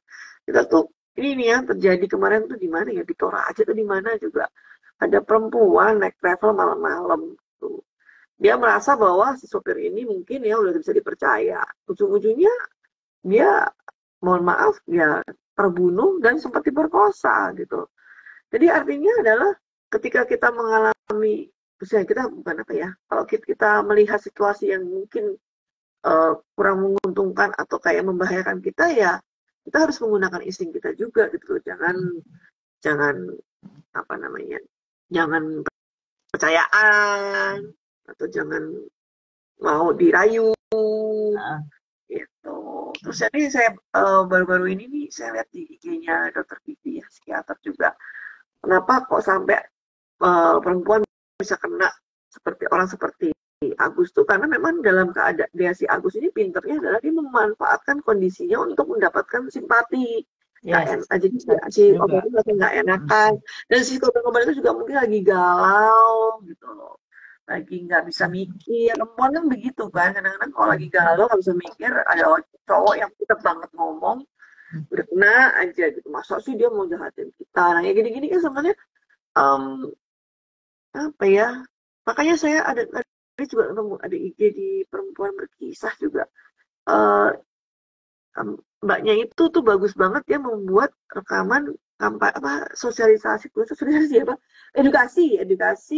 kita tuh ini nih yang terjadi kemarin tuh di mana ya, di Toraja tuh di mana juga ada perempuan naik travel malam-malam tuh. Dia merasa bahwa si sopir ini mungkin ya udah bisa dipercaya. Ujung-ujungnya dia mohon maaf ya terbunuh dan sempat diperkosa gitu. Jadi artinya adalah ketika kita mengalami, misalnya kita bukan apa ya, kalau kita melihat situasi yang mungkin kurang menguntungkan atau kayak membahayakan kita ya, kita harus menggunakan insting kita juga gitu. Jangan apa namanya, jangan percayaan atau jangan mau dirayu gitu. Terus jadi saya baru-baru ini nih saya lihat di IG-nya Dokter Vivi ya, psikiater juga. Kenapa kok sampai perempuan bisa kena seperti orang seperti Agus tuh, karena memang dalam keadaan dia, si Agus ini pinternya adalah dia memanfaatkan kondisinya untuk mendapatkan simpati. Jadi si obat itu lagi nggak enakan, dan si korban itu juga mungkin lagi galau gitu loh, lagi nggak bisa mikir. Perempuan kan begitu kan, kadang-kadang kalau lagi galau nggak bisa mikir, ada cowok yang pintar banget ngomong, udah kena aja gitu, masa sih dia mau jahatin kita. Nah ya gini-gini kan sebenarnya apa ya, makanya saya ada juga ketemu ada IG di perempuan berkisah juga. Mbaknya itu tuh bagus banget ya membuat rekaman sosialisasi edukasi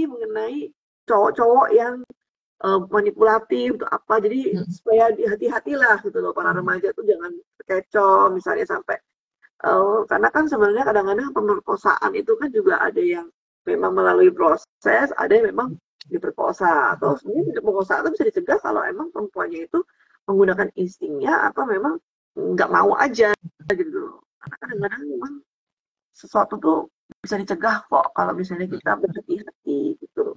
mengenai cowok-cowok yang manipulatif atau apa. Jadi supaya hati-hatilah gitu loh, para remaja tuh jangan kecoh misalnya sampai karena kan sebenarnya kadang-kadang pemerkosaan itu kan juga ada yang memang melalui proses, ada yang memang diperkosa, atau sebenarnya diperkosa itu bisa dicegah kalau emang perempuannya itu menggunakan instingnya atau memang nggak mau aja gitu. Karena kadang-kadang memang sesuatu tuh bisa dicegah kok kalau misalnya kita berhati-hati gitu.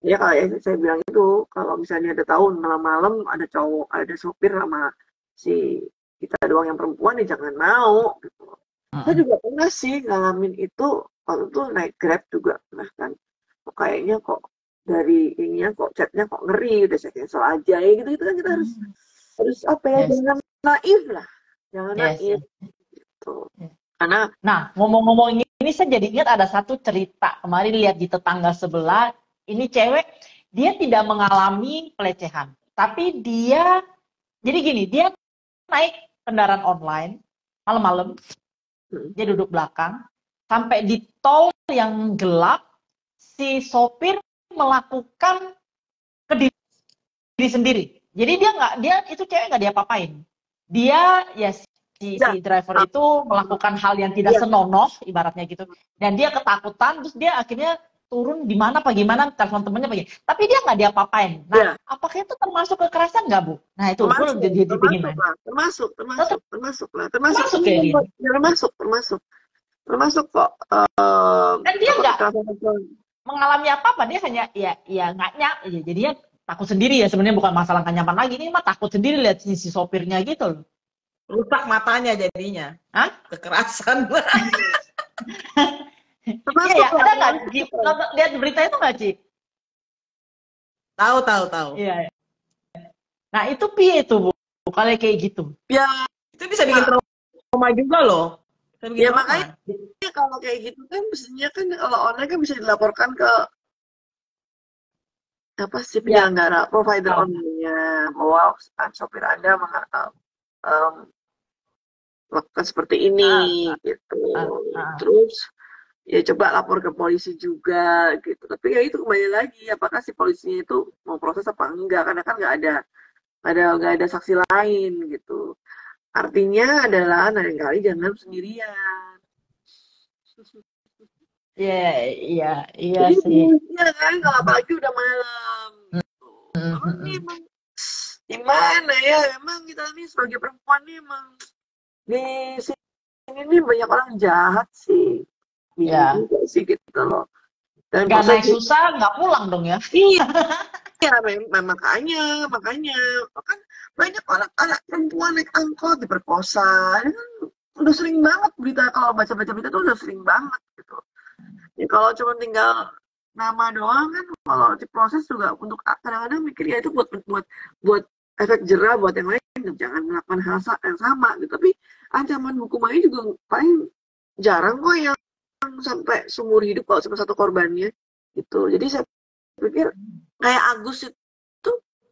Ya kalau yang saya bilang itu, kalau misalnya ada tahun malam-malam ada cowok, ada sopir sama si kita doang yang perempuan, ya jangan mau gitu. Saya juga pernah sih ngalamin itu waktu itu naik Grab juga, nah kan kayaknya kok dari ininya kok chatnya kok ngeri, udah saya cancel aja ya gitu kan. Kita harus apa ya, jangan naif lah, jangan naif gitu. Karena ngomong-ngomong ini saya jadi ingat ada satu cerita kemarin lihat di tetangga sebelah. Ini cewek, dia tidak mengalami pelecehan, tapi dia jadi gini, dia naik kendaraan online malam-malam, dia duduk belakang, sampai di tol yang gelap, si sopir melakukan ke diri sendiri. Jadi dia itu cewek nggak diapa-apain. Dia ya si driver itu melakukan hal yang tidak senonoh ibaratnya gitu, dan dia ketakutan, terus dia akhirnya turun di mana apa gimana, telepon temennya apa, tapi dia nggak diapa-apain. Nah, apakah itu termasuk kekerasan nggak, Bu? Nah itu termasuk kok. Dan dia nggak mengalami apa-apa, dia hanya ya nggak nyak, jadinya takut sendiri ya, sebenarnya bukan masalah nggak nyaman lagi, ini mah takut sendiri lihat si sopirnya gitu loh. Rusak matanya jadinya. Kekerasan. Iya, ada nggak lihat berita itu nggak, Ci? Tahu. Iya. Nah itu piye itu, Bu? Kalau kayak gitu. Ya, itu bisa bikin trauma juga loh. Ya makanya kalau kayak gitu kan mestinya kan kalau online kan bisa dilaporkan ke apa sih penyelenggara provider online-nya bahwa sopir Anda melakukan seperti ini gitu. Terus ya coba lapor ke polisi juga gitu. Tapi ya itu kembali lagi, apakah si polisinya itu mau proses apa enggak, karena kan nggak ada saksi lain gitu. Artinya adalah lain-kali jangan sendirian. Iya jadi sih. Iya kan, kalau apalagi udah malam gitu. Ini emang gimana ya, emang kita nih sebagai perempuan nih emang di sini nih banyak orang jahat sih. Juga sih gitu loh. Dan Nggak proses naik susah, nggak pulang dong ya? iya, makanya kan banyak anak-anak perempuan naik angkot diperkosa. Ini kan udah sering banget berita, kalau baca-baca berita tuh udah sering banget gitu. Ya kalau cuma tinggal nama doang kan, kalau diproses juga untuk kadang-kadang mikir ya itu buat efek jerah buat yang lain, jangan melakukan hal yang sama gitu. Tapi ancaman hukumannya juga paling jarang kok yang sampai seumur hidup kalau cuma satu korbannya gitu. Jadi saya pikir kayak Agus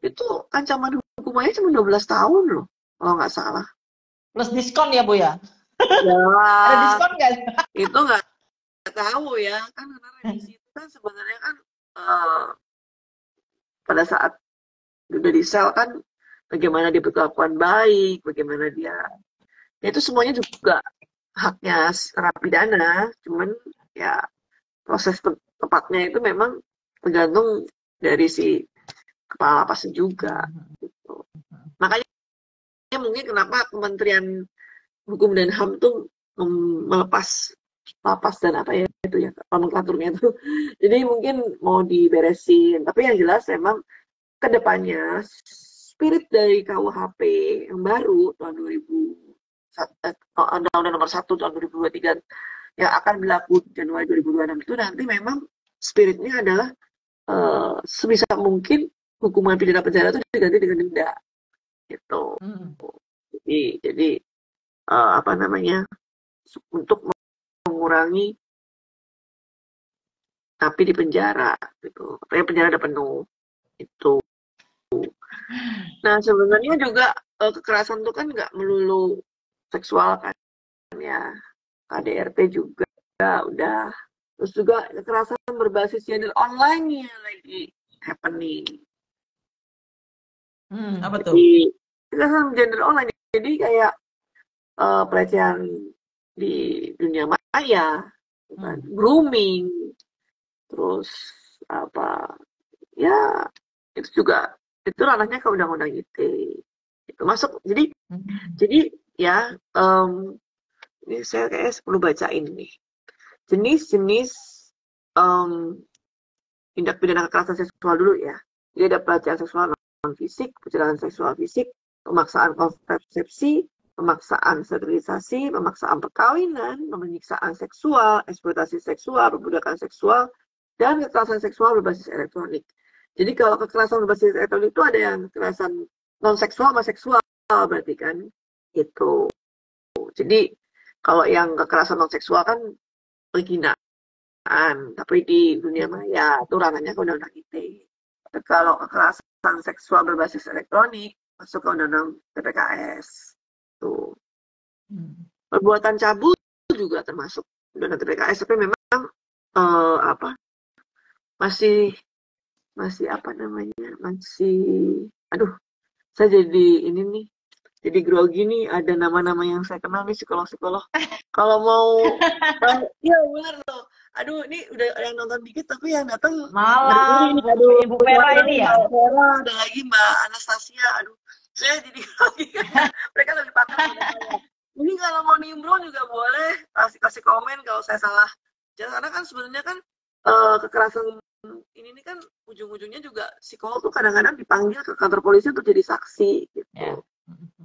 itu ancaman hukumannya cuma 12 tahun loh kalau nggak salah. Plus diskon ya Bu ya? Ya Ada diskon nggak? itu nggak tahu ya, kan karena revisi itu kan sebenarnya kan pada saat udah di sel kan bagaimana dia berkelakuan baik, bagaimana dia, ya itu semuanya juga haknya narapidana, cuman ya proses tepatnya itu memang tergantung dari si kepala lapasnya juga gitu. Makanya mungkin kenapa Kementerian Hukum dan HAM tuh melepas lapas dan apa ya itu ya nomenklaturnya itu. Jadi mungkin mau diberesin, tapi yang jelas memang kedepannya spirit dari KUHP yang baru tahun 2000 Undang-Undang Nomor 1 tahun 2023 yang akan berlaku Januari 2026 itu nanti memang spiritnya adalah sebisa mungkin hukuman pidana penjara itu diganti dengan denda gitu. Jadi apa namanya, untuk mengurangi tapi di penjara gitu. Tapi penjara ada penuh itu. Nah sebenarnya juga kekerasan itu kan nggak melulu seksual kan ya, KDRT juga udah, terus juga kekerasan berbasis gender online nya lagi happening. Apa tuh? Jadi kekerasan gender online, jadi kayak pelecehan di dunia maya, grooming, terus apa ya, itu juga itu ranahnya ke undang-undang ITE itu masuk. Jadi ya ini saya kayaknya perlu bacain nih jenis-jenis tindak pidana kekerasan seksual dulu ya. Jadi ada pelecehan seksual non fisik, pelecehan seksual fisik, pemaksaan kontrasepsi, pemaksaan sterilisasi, pemaksaan perkawinan, penyiksaan seksual, eksploitasi seksual, perbudakan seksual, dan kekerasan seksual berbasis elektronik. Jadi kalau kekerasan berbasis elektronik itu ada yang kekerasan non seksual sama seksual berarti kan itu. Jadi kalau yang kekerasan non seksual kan penghinaan, tapi di dunia maya itu ranahnya ke undang-undang ITE. Kalau kekerasan seksual berbasis elektronik masuk ke undang-undang TPKS. Tuh. Perbuatan cabul juga termasuk undang-undang TPKS, tapi memang masih apa namanya, aduh saya jadi ini nih, jadi grogi nih, ada nama-nama yang saya kenal nih, psikolog kalau mau ya benar loh, aduh ini udah yang nonton dikit tapi yang datang malam Ibu Vera ini ya, Mbak Vera, ada lagi Mbak Anastasia, aduh saya jadi grogi mereka lebih pakar dari saya. Ini kalau mau nimbrung juga boleh kasih komen kalau saya salah. Karena kan sebenarnya kan kekerasan ini kan ujung-ujungnya juga psikolog tuh kadang-kadang dipanggil ke kantor polisi untuk jadi saksi gitu. Yeah.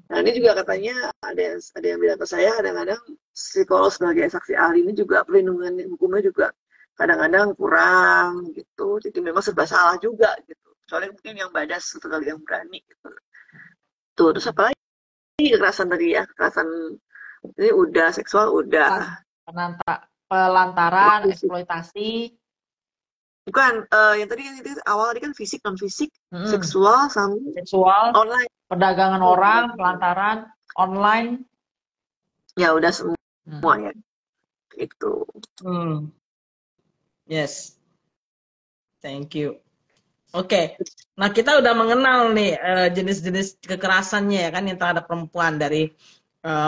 Nah ini juga katanya ada yang bilang ke saya, kadang-kadang psikolog sebagai saksi ahli ini juga perlindungan hukumnya juga kadang-kadang kurang gitu. Jadi memang serba salah juga gitu. Soalnya mungkin yang badas satu kali yang berani gitu. Tuh, terus apa lagi kekerasan tadi ya, kekerasan ini udah, seksual udah, pelantaran, eksploitasi. Bukan, yang tadi itu awal tadi kan fisik non fisik, seksual sama online, perdagangan orang, pelantaran, online. Ya udah semua ya, itu. Yes, thank you. Oke, nah kita udah mengenal nih jenis-jenis kekerasannya ya kan yang terhadap perempuan dari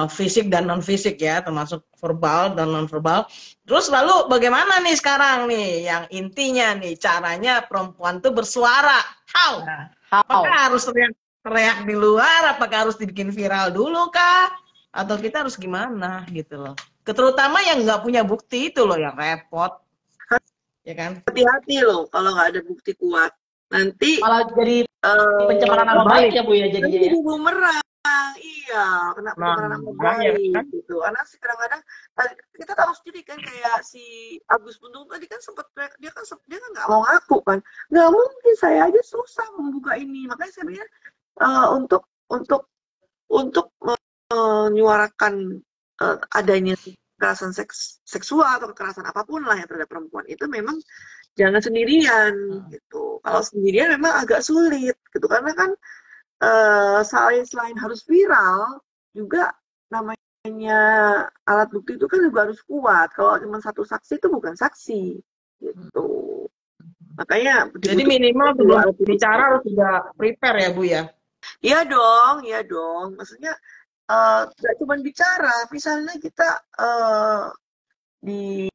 fisik dan non fisik ya, termasuk verbal dan non verbal. Terus lalu bagaimana nih sekarang nih yang intinya nih caranya perempuan tuh bersuara? How? Apakah harus teriak di luar? Apakah harus dibikin viral dulu kah? Atau kita harus gimana gitu loh? Terutama yang nggak punya bukti itu loh yang repot. ya kan? Hati-hati loh kalau nggak ada bukti kuat. Nanti Malah jadi pencemaran nama baik ya Bu ya nanti jadinya ya. jadi bumerang. Iya, kena pencemaran nama makanya baik kan. gitu. Karena kadang-kadang kita tahu sendiri kan kayak si Agus Buntung tadi kan sempat dia kan nggak mau ngaku kan. Nggak mungkin, saya aja susah membuka ini. Makanya saya bilang untuk menyuarakan adanya kekerasan seksual atau kekerasan apapun lah yang terhadap perempuan itu memang jangan sendirian gitu. Kalau sendirian memang agak sulit gitu karena kan selain harus viral juga namanya alat bukti itu kan juga harus kuat. Kalau cuma satu saksi itu bukan saksi gitu. Makanya jadi minimal sebelum bicara harus sudah prepare ya Bu ya. Iya dong. Maksudnya nggak cuma bicara, misalnya kita di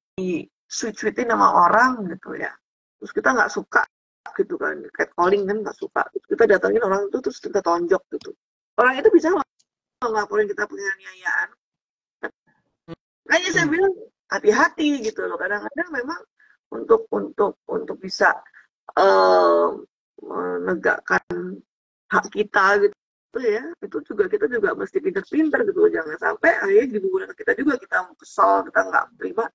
sweet-sweetin sama orang gitu ya, terus kita nggak suka gitu kan, catcalling kan nggak suka, terus kita datangin orang itu terus kita tonjok gitu, orang itu bisa ngelaporin kita penganiayaan. Makanya saya bilang hati-hati gitu loh, kadang-kadang memang untuk bisa menegakkan hak kita gitu ya, itu juga kita juga mesti pinter-pinter gitu, jangan sampai akhirnya digunakan kita juga, kita kesal, kita nggak terima,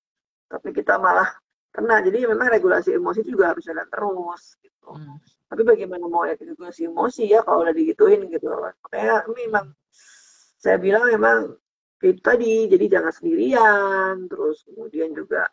tapi kita malah kena. Jadi memang regulasi emosi juga harus jalan terus gitu. Tapi bagaimana mau regulasi emosi ya kalau udah digituin gitu. Makanya memang saya bilang memang itu tadi, jadi jangan sendirian, terus kemudian juga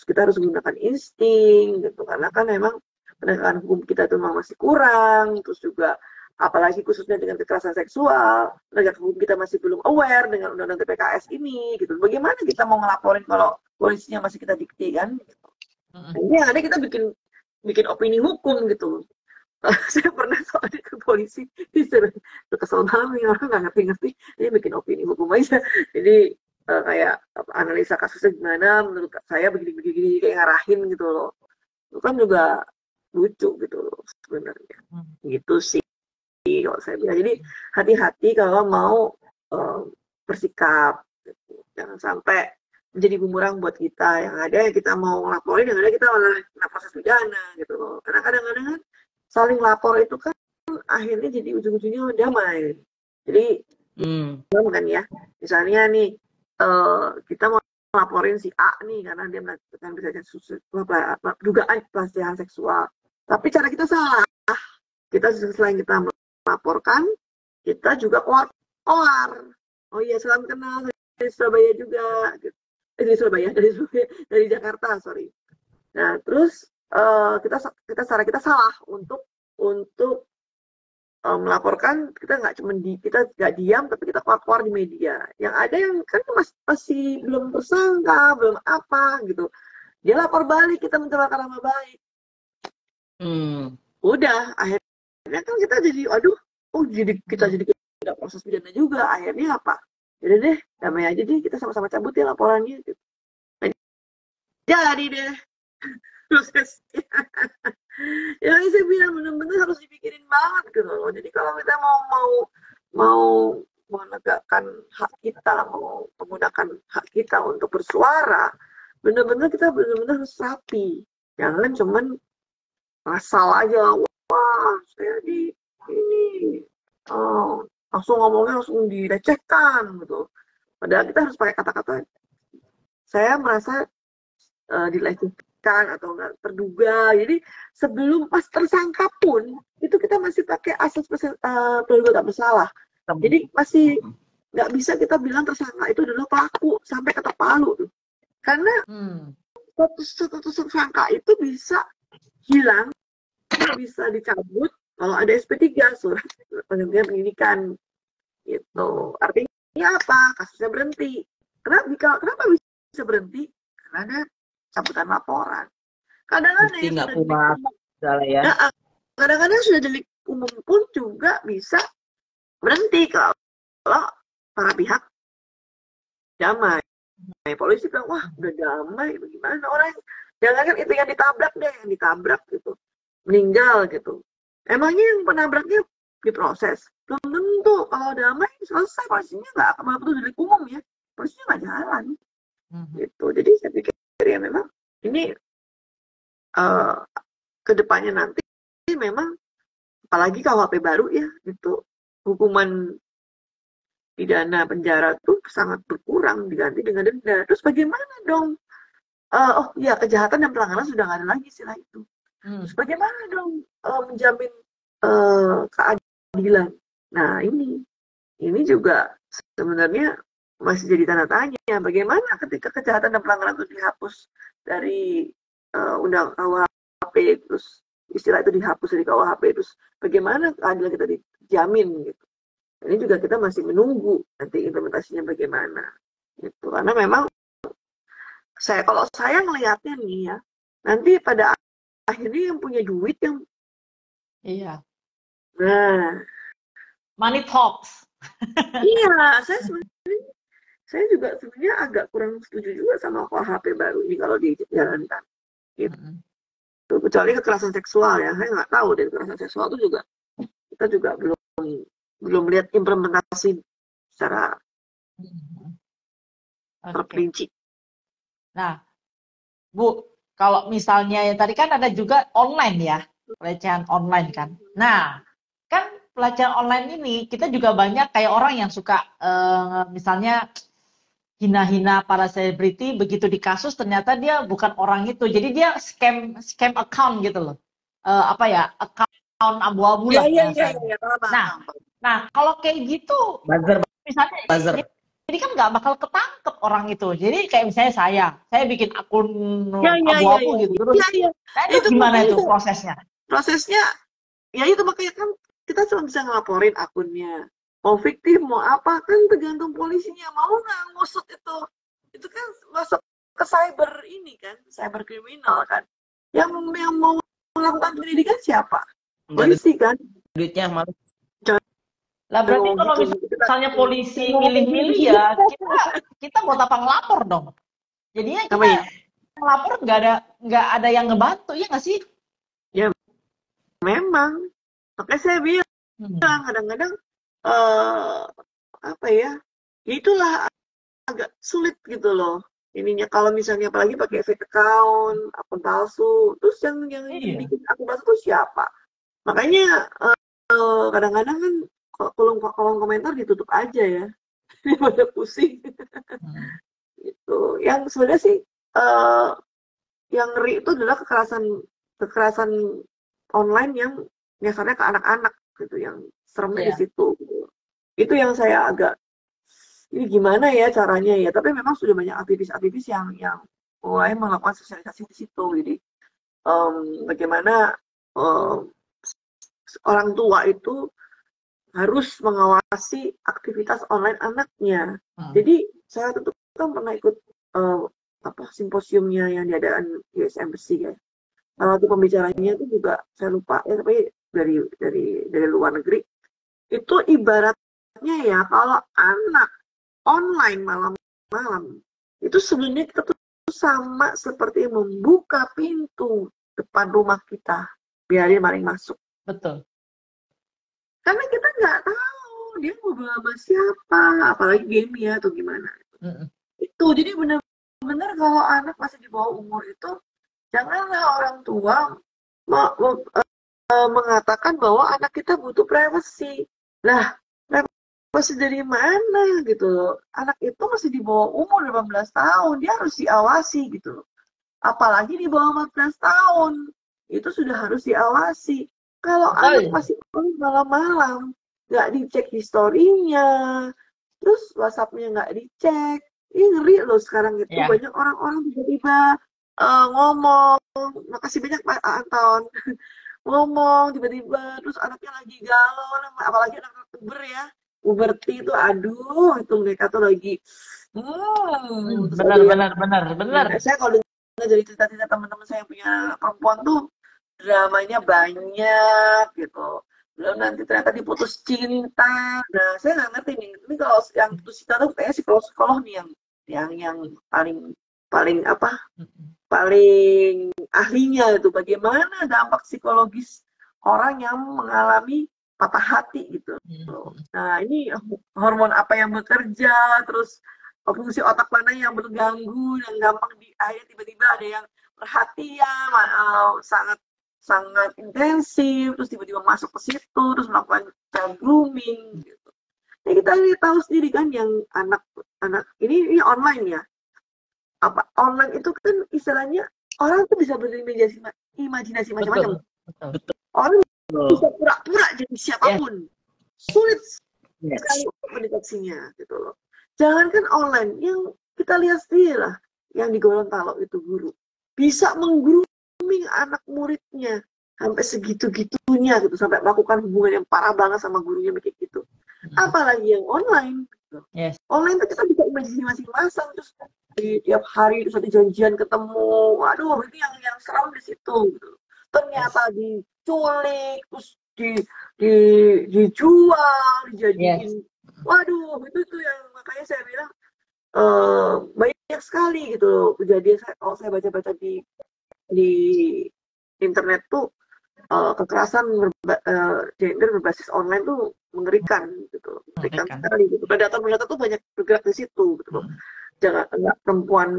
kita harus menggunakan insting gitu, karena kan memang penegakan hukum kita itu memang masih kurang, terus juga apalagi khususnya dengan kekerasan seksual, penegakan hukum kita masih belum aware dengan undang-undang TPKS ini gitu. Bagaimana kita mau ngelaporin kalau polisinya masih kita dikti kan? Gitu. Ini yang ada kita bikin opini hukum gitu. Saya pernah soalnya ke polisi, kesel banget nih orang nggak ngerti-ngerti, dia bikin opini hukum aja. Jadi kayak analisa kasusnya gimana, menurut saya begini-begini kayak ngarahin gitu loh. Itu kan juga lucu gitu loh sebenarnya. Gitu sih kalau saya bilang. Jadi hati-hati kalau mau bersikap gitu. Jangan sampai menjadi bumerang buat kita. Yang ada ya kita mau ngelaporin, yang ada kita malah kena proses pidana gitu loh. Karena kadang-kadang kan saling lapor itu kan akhirnya jadi ujung-ujungnya damai. Jadi kan ya, misalnya nih kita mau laporin si A nih karena dia melakukan dugaan pelecehan seksual. Tapi cara kita salah. Kita selain kita melaporkan, kita juga keluar. Oh iya, salam kenal dari Surabaya juga. Dari Jakarta, sorry. Nah, terus kita salah untuk melaporkan. Kita nggak diam, tapi kita keluar di media. Yang ada yang kan masih belum tersangka, belum apa gitu. Dia lapor balik, kita mencemarkan nama baik. Udah, akhirnya kan kita jadi, kita jadi tidak proses pidana juga. Akhirnya apa? Jadi deh, damai aja deh, kita sama-sama cabut ya laporannya. Gitu. Nah, jadi deh prosesnya. Ya saya bilang benar-benar harus dipikirin banget gitu loh. Jadi kalau kita mau menegakkan hak kita, mau menggunakan hak kita untuk bersuara, benar-benar harus rapi. Jangan cuman asal aja, wah saya ini langsung ngomongnya langsung direcehkan gitu. Padahal kita harus pakai kata-kata saya merasa dilecehkan atau nggak terduga. Jadi sebelum pas tersangka pun itu kita masih pakai asas praduga tak bersalah. Jadi masih nggak bisa kita bilang tersangka itu adalah pelaku sampai ketok palu tuh. Karena status tersangka itu bisa hilang, bisa dicabut kalau ada SP3, surat penghentian penyidikan gitu. Artinya apa? Kasusnya berhenti. Kenapa bisa berhenti? Karena ada cabutan laporan. Kadang-kadang sudah delik umum pun juga bisa berhenti kalau para pihak damai. Polisi bilang, wah udah damai, bagaimana orang? Jangan kan itu yang ditabrak gitu, meninggal gitu. Emangnya yang penabraknya diproses? Belum tentu. Kalau damai selesai, polisinya nggak akan melakukan delik umum ya. Polisinya nggak jalan. Gitu. Jadi saya pikir ya memang eh, ke depannya nanti memang apalagi KUHP baru ya gitu, hukuman pidana penjara tuh sangat berkurang diganti dengan denda. Terus bagaimana dong? Oh iya, kejahatan dan pelanggaran sudah nggak ada lagi istilah itu. Terus bagaimana dong menjamin keadilan? Nah ini juga sebenarnya masih jadi tanda tanya. Bagaimana ketika kejahatan dan pelanggaran itu dihapus dari undang KUHP, terus istilah itu dihapus dari KUHP, terus bagaimana keadilan kita dijamin gitu. Ini juga kita masih menunggu nanti implementasinya bagaimana gitu. Karena memang kalau saya ngelihatnya nih ya, nanti pada akhirnya yang punya duit yang Iya. nah Money talks. iya, saya juga sebenarnya agak kurang setuju juga sama KUHP baru ini kalau dijalankan gitu. Kecuali kekerasan seksual ya, saya nggak tahu deh, kekerasan seksual itu juga kita juga belum lihat implementasi secara terperinci. Nah, Bu, kalau misalnya yang tadi kan ada juga online ya, pelecehan online kan. Nah, kan pelecehan online ini kita juga banyak kayak orang yang suka misalnya hina-hina para selebriti, begitu di kasus ternyata dia bukan orang itu. Jadi dia scam account gitu loh. Apa ya? Account abu-abu lah. Iya. Nah, kalau kayak gitu misalnya Buzzer. jadi kan nggak bakal ketangkep orang itu. Jadi kayak misalnya saya bikin akun abu-abu gitu. Terus nah, itu gimana itu prosesnya? Prosesnya ya itu makanya kan kita cuma bisa ngelaporin akunnya. Mau fiktif, mau apa kan tergantung polisinya mau nggak ngusut itu. Itu kan masuk ke cyber ini kan, cyber kriminal kan. Yang mau melakukan pendidikan siapa? Polisi kan. Duitnya malu. Lah berarti kalau misalnya polisi milih-milih ya kita buat apa ngelapor dong. Jadinya kita ngelapor nggak ada yang ngebantu ya nggak sih? Ya memang. Makanya saya bilang kadang-kadang apa ya? Itulah agak sulit gitu loh. Ininya kalau misalnya apalagi pakai fake account, akun palsu, terus yang bikin akun palsu itu siapa? Makanya kadang-kadang kan kolom komentar ditutup aja ya, daripada pusing. Gitu. Yang sebenarnya sih yang ngeri itu adalah kekerasan online yang nyasarnya ke anak-anak gitu, yang seremnya di situ. Itu yang saya agak ini gimana ya caranya ya, tapi memang sudah banyak aktivis-aktivis yang mulai melakukan sosialisasi di situ. Jadi bagaimana orang tua itu harus mengawasi aktivitas online anaknya. Jadi saya tentu kan pernah ikut simposiumnya yang diadakan US Embassy ya. Salah satu pembicaranya itu juga saya lupa ya, tapi dari luar negeri. Itu ibaratnya ya kalau anak online malam-malam itu sebenarnya kita tuh sama seperti membuka pintu depan rumah kita biarin maling masuk. Betul. Karena kita nggak tahu dia ngobrol sama siapa, apalagi game ya atau gimana. Itu jadi benar-benar kalau anak masih di bawah umur itu janganlah orang tua mengatakan bahwa anak kita butuh privacy. Lah, privacy dari mana gitu loh. Anak itu masih di bawah umur 18 tahun, dia harus diawasi gitu loh. Apalagi di bawah 14 tahun, itu sudah harus diawasi. Kalau anak masih malam-malam, nggak dicek historinya, terus WhatsApp-nya nggak dicek, ini ngeri loh sekarang gitu. Banyak orang-orang tiba-tiba ngomong, makasih banyak Pak Anton, ngomong tiba-tiba, terus anaknya lagi galau, apalagi anak Uber ya, puberti itu, aduh, itu mereka tuh lagi, benar. Saya kalau dengar dari cerita-cerita teman-teman saya yang punya perempuan tuh, dramanya banyak gitu. Belum nanti ternyata diputus cinta. Nah, saya nggak ngerti nih. Ini kalau yang putus cinta tuh kayaknya psikolog nih yang paling ahlinya itu bagaimana dampak psikologis orang yang mengalami patah hati gitu. Nah, ini hormon apa yang bekerja, terus fungsi otak mana yang berganggu, yang gampang akhirnya tiba-tiba ada yang perhatian, sangat sangat intensif, terus tiba-tiba masuk ke situ, terus melakukan child grooming gitu. Ya kita tahu sendiri kan yang anak ini online ya. Apa online itu kan istilahnya orang tuh bisa berimajinasi macam-macam. Betul. Orang bisa pura-pura jadi siapapun. Sulit sekali mendeteksinya gitu loh. Jangankan online, yang kita lihat sendiri lah, yang di Gorontalo itu guru bisa menggrooming anak muridnya sampai segitu-gitunya gitu, sampai melakukan hubungan yang parah banget sama gurunya kayak gitu. Apalagi yang online. Gitu. Yes. Online tuh kita bisa imajinasi masing-masing, terus di tiap hari terus ada janjian ketemu. Waduh, itu yang serem di situ gitu. Ternyata diculik, terus dijual, dijadiin. Waduh, itu yang makanya saya bilang banyak sekali gitu loh kejadian. Saya baca-baca di internet tuh kekerasan gender berbasis online tuh mengerikan gitu, mengerikan sekali gitu. Predator tuh banyak bergerak di situ gitu loh. Jangan nggak perempuan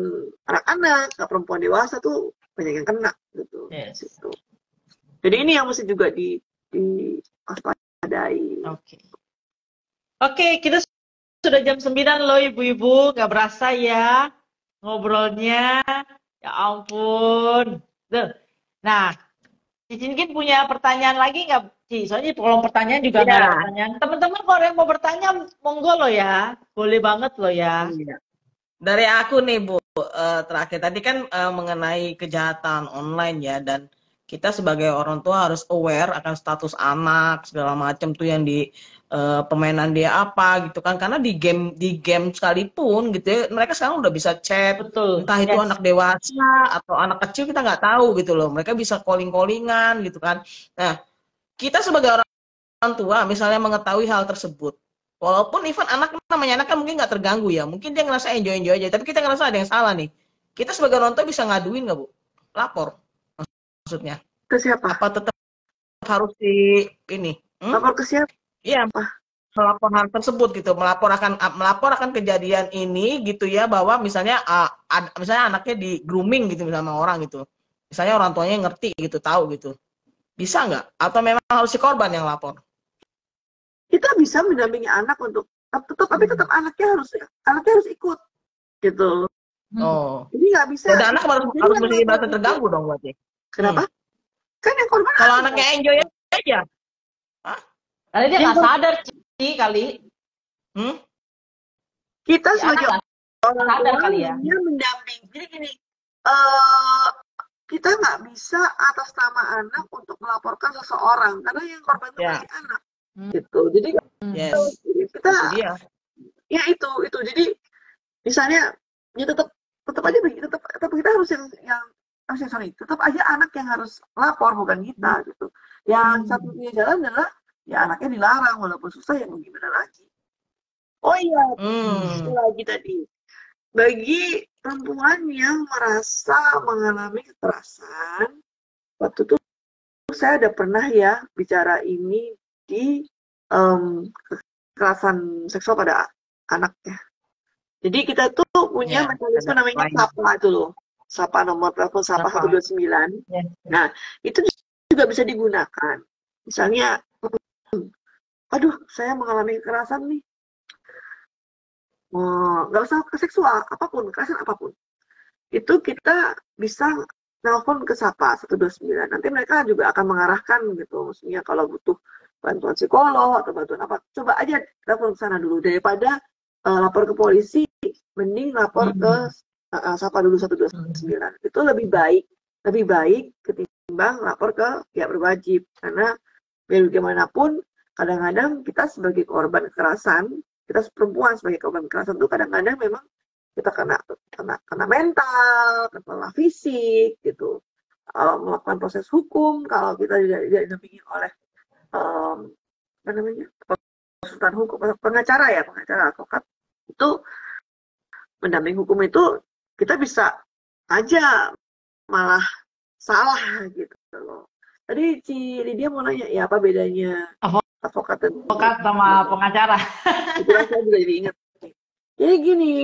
anak-anak, nggak perempuan dewasa tuh banyak yang kena gitu. Gitu. Jadi ini yang mesti juga diwaspadai. Oke, kita sudah jam 9 loh ibu-ibu, nggak berasa ya ngobrolnya. Ya ampun. Nah, Cici mungkin punya pertanyaan lagi nggak, Ci? Soalnya kolom pertanyaan juga nggak ada pertanyaan. Teman-teman kalau yang mau bertanya, monggo loh ya. Boleh banget loh ya. Dari aku nih Bu, terakhir tadi kan mengenai kejahatan online ya, dan kita sebagai orang tua harus aware akan status anak segala macam tuh yang di permainan dia apa gitu kan, karena di game sekalipun gitu ya, mereka sekarang udah bisa chat. Betul. Entah itu anak dewasa atau anak kecil, kita nggak tahu gitu loh, mereka bisa callingan gitu kan. Nah, kita sebagai orang tua misalnya mengetahui hal tersebut, walaupun even namanya anak kan mungkin nggak terganggu ya, mungkin dia ngerasa enjoy aja, tapi kita ngerasa ada yang salah nih, kita sebagai orang tua bisa ngaduin nggak Bu? Lapor maksudnya ke siapa? Apa tetap harus di ini? Lapor ke siapa? Iya, melapor hal tersebut gitu, melapor akan kejadian ini gitu ya, bahwa misalnya misalnya anaknya di grooming gitu sama orang gitu, misalnya orang tuanya ngerti gitu, tahu gitu, bisa nggak? Atau memang harus si korban yang lapor? Kita bisa mendampingi anak untuk tapi tetap anaknya harus ikut gitu. Jadi nggak bisa. Jadi anak harus mesti merasa terganggu dong berarti. Kenapa? Kan yang korban. Kalau anaknya enjoy aja. Kali dia nggak sadar sih kali. Kita sebagai orang sadar kali ya. Dia mendampingi. Jadi gini, kita nggak bisa atas nama anak untuk melaporkan seseorang karena yang korban itu masih anak. Gitu. Jadi kita ya itu. Jadi misalnya ya tetap aja tetap kita harus tetap aja anak yang harus lapor, bukan kita gitu. Yang satunya jalan adalah ya anaknya dilarang, walaupun susah ya mau gimana lagi. Oh iya, lagi tadi bagi perempuan yang merasa mengalami kekerasan, waktu itu saya ada pernah ya bicara ini di kekerasan seksual pada anak ya. Jadi kita tuh punya mekanisme namanya SAPA itu loh. SAPA, nomor telepon SAPA 129. Nah, itu juga bisa digunakan. Misalnya, aduh, saya mengalami kekerasan nih. Nggak usah ke seksual, apapun, kekerasan apapun. Itu kita bisa telepon ke SAPA 129. Nanti mereka juga akan mengarahkan gitu. Maksudnya kalau butuh bantuan psikolog atau bantuan apa, coba aja telepon ke sana dulu. Daripada lapor ke polisi, mending lapor ke SAPA dulu 129. Itu lebih baik ketimbang lapor ke pihak berwajib. Karena biar bagaimanapun, kadang-kadang kita sebagai korban kekerasan, kita perempuan sebagai korban kekerasan itu kadang-kadang memang kita kena mental, kena fisik gitu. Melakukan proses hukum, kalau kita tidak didampingi oleh konsultan hukum, pengacara, advokat, itu mendampingi hukum itu kita bisa aja malah salah gitu loh. Tadi Ci Lydia mau nanya, ya apa bedanya advokat sama pengacara? Itu saya juga jadi ingat. Jadi gini,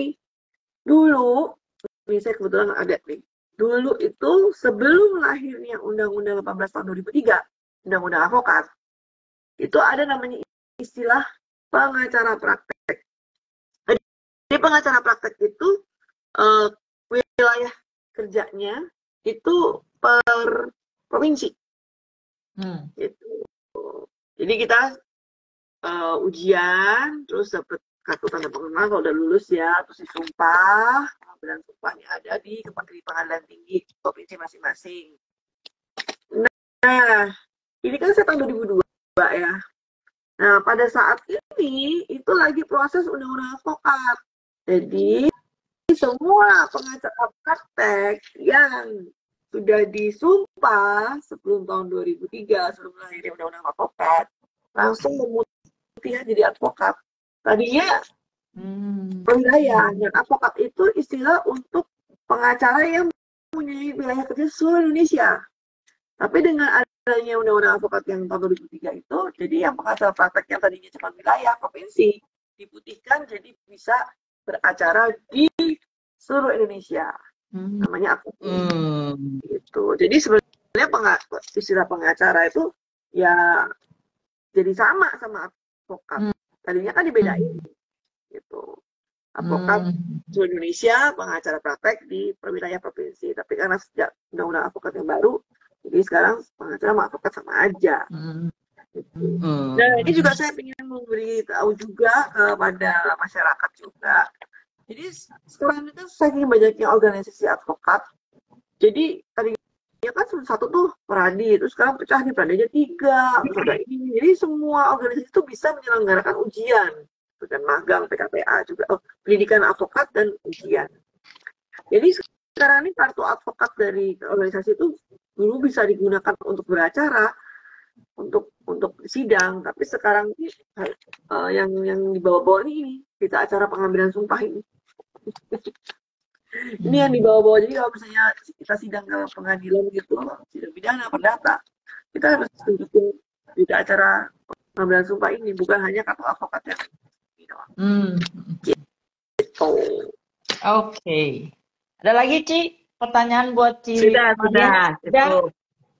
dulu, ini saya kebetulan ada nih, dulu itu sebelum lahirnya Undang-Undang 18 tahun 2003, Undang-Undang Advokat, itu ada namanya istilah pengacara praktek. Jadi pengacara praktek itu wilayah kerjanya itu per provinsi. Gitu. Jadi kita ujian, terus dapat kartu tanda pengenal kalau udah lulus ya, terus disumpah, pengambilan sumpahnya ada di pengadilan tinggi provinsi masing-masing. Nah, ini kan saya tahun 2002 ya. Nah, pada saat ini itu lagi proses undang-undang advokat. Jadi semua pengacara praktek yang sudah disumpah sebelum tahun 2003, sebelum lahirnya undang-undang advokat, langsung memutih jadi advokat. Tadinya wilayah, dan advokat itu istilah untuk pengacara yang mempunyai wilayah kerja seluruh Indonesia. Tapi dengan adanya undang-undang advokat yang tahun 2003 itu, jadi yang pengacara praktek yang tadinya cuma wilayah provinsi diputihkan jadi bisa beracara di seluruh Indonesia. Namanya advokat. Gitu. Jadi sebenarnya istilah pengacara itu ya jadi sama advokat. Tadinya kan dibedain gitu. Advokat seluruh Indonesia, pengacara praktek di wilayah provinsi. Tapi karena sejak undang-undang advokat yang baru, jadi sekarang pengacara sama advokat sama aja. Gitu. Nah, ini juga saya ingin memberi tahu juga kepada masyarakat juga. Jadi sekarang ini kan saking banyaknya organisasi advokat, jadi tadinya kan satu tuh Peradi, terus sekarang pecah nih Peradinya 3, terus ada ini. Jadi semua organisasi itu bisa menyelenggarakan ujian, dan magang, PKPA juga, pendidikan advokat dan ujian. Jadi sekarang ini kartu advokat dari organisasi itu dulu bisa digunakan untuk beracara, untuk sidang, tapi sekarang ini yang dibawa-bawa ini kita acara pengambilan sumpah ini. Ini yang dibawa-bawa. Jadi kalau misalnya kita sidang ke pengadilan gitu, sidang pidana, perdata, kita harus tunjukin di acara pengambilan sumpah ini, bukan hanya kartu advokat yang ini doang. Gitu. Oke. Ada lagi, Ci? Pertanyaan buat Ci? Sudah.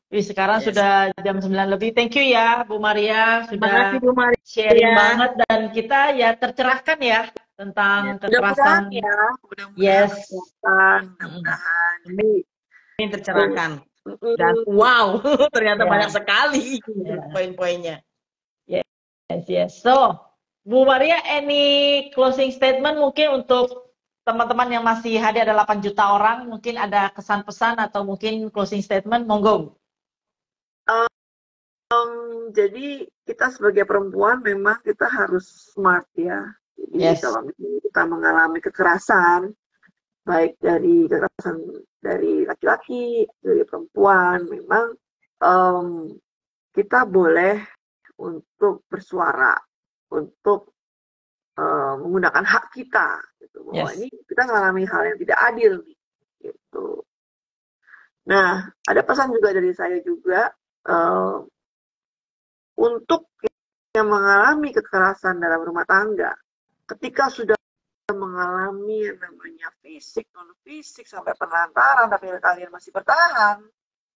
Sekarang sudah jam 9 lebih. Thank you ya, Bu Maria. Sudah Bu Maria. Sharing banget. Dan kita ya tercerahkan ya tentang kekerasan. Mudah-mudahan ini tercerahkan. Dan wow, ternyata banyak sekali poin-poinnya. Yes. So, Bu Maria, any closing statement mungkin untuk teman-teman yang masih hadir ada 8 juta orang, mungkin ada kesan-pesan atau mungkin closing statement, monggo. Jadi kita sebagai perempuan memang kita harus smart ya. Jadi kalau kita mengalami kekerasan, baik dari kekerasan dari laki-laki, dari perempuan, memang kita boleh untuk bersuara, untuk menggunakan hak kita, gitu. Bahwa ini kita mengalami hal yang tidak adil, gitu. Nah, ada pesan juga dari saya juga untuk yang mengalami kekerasan dalam rumah tangga, ketika sudah mengalami yang namanya fisik, non fisik sampai penelantaran, tapi kalian masih bertahan,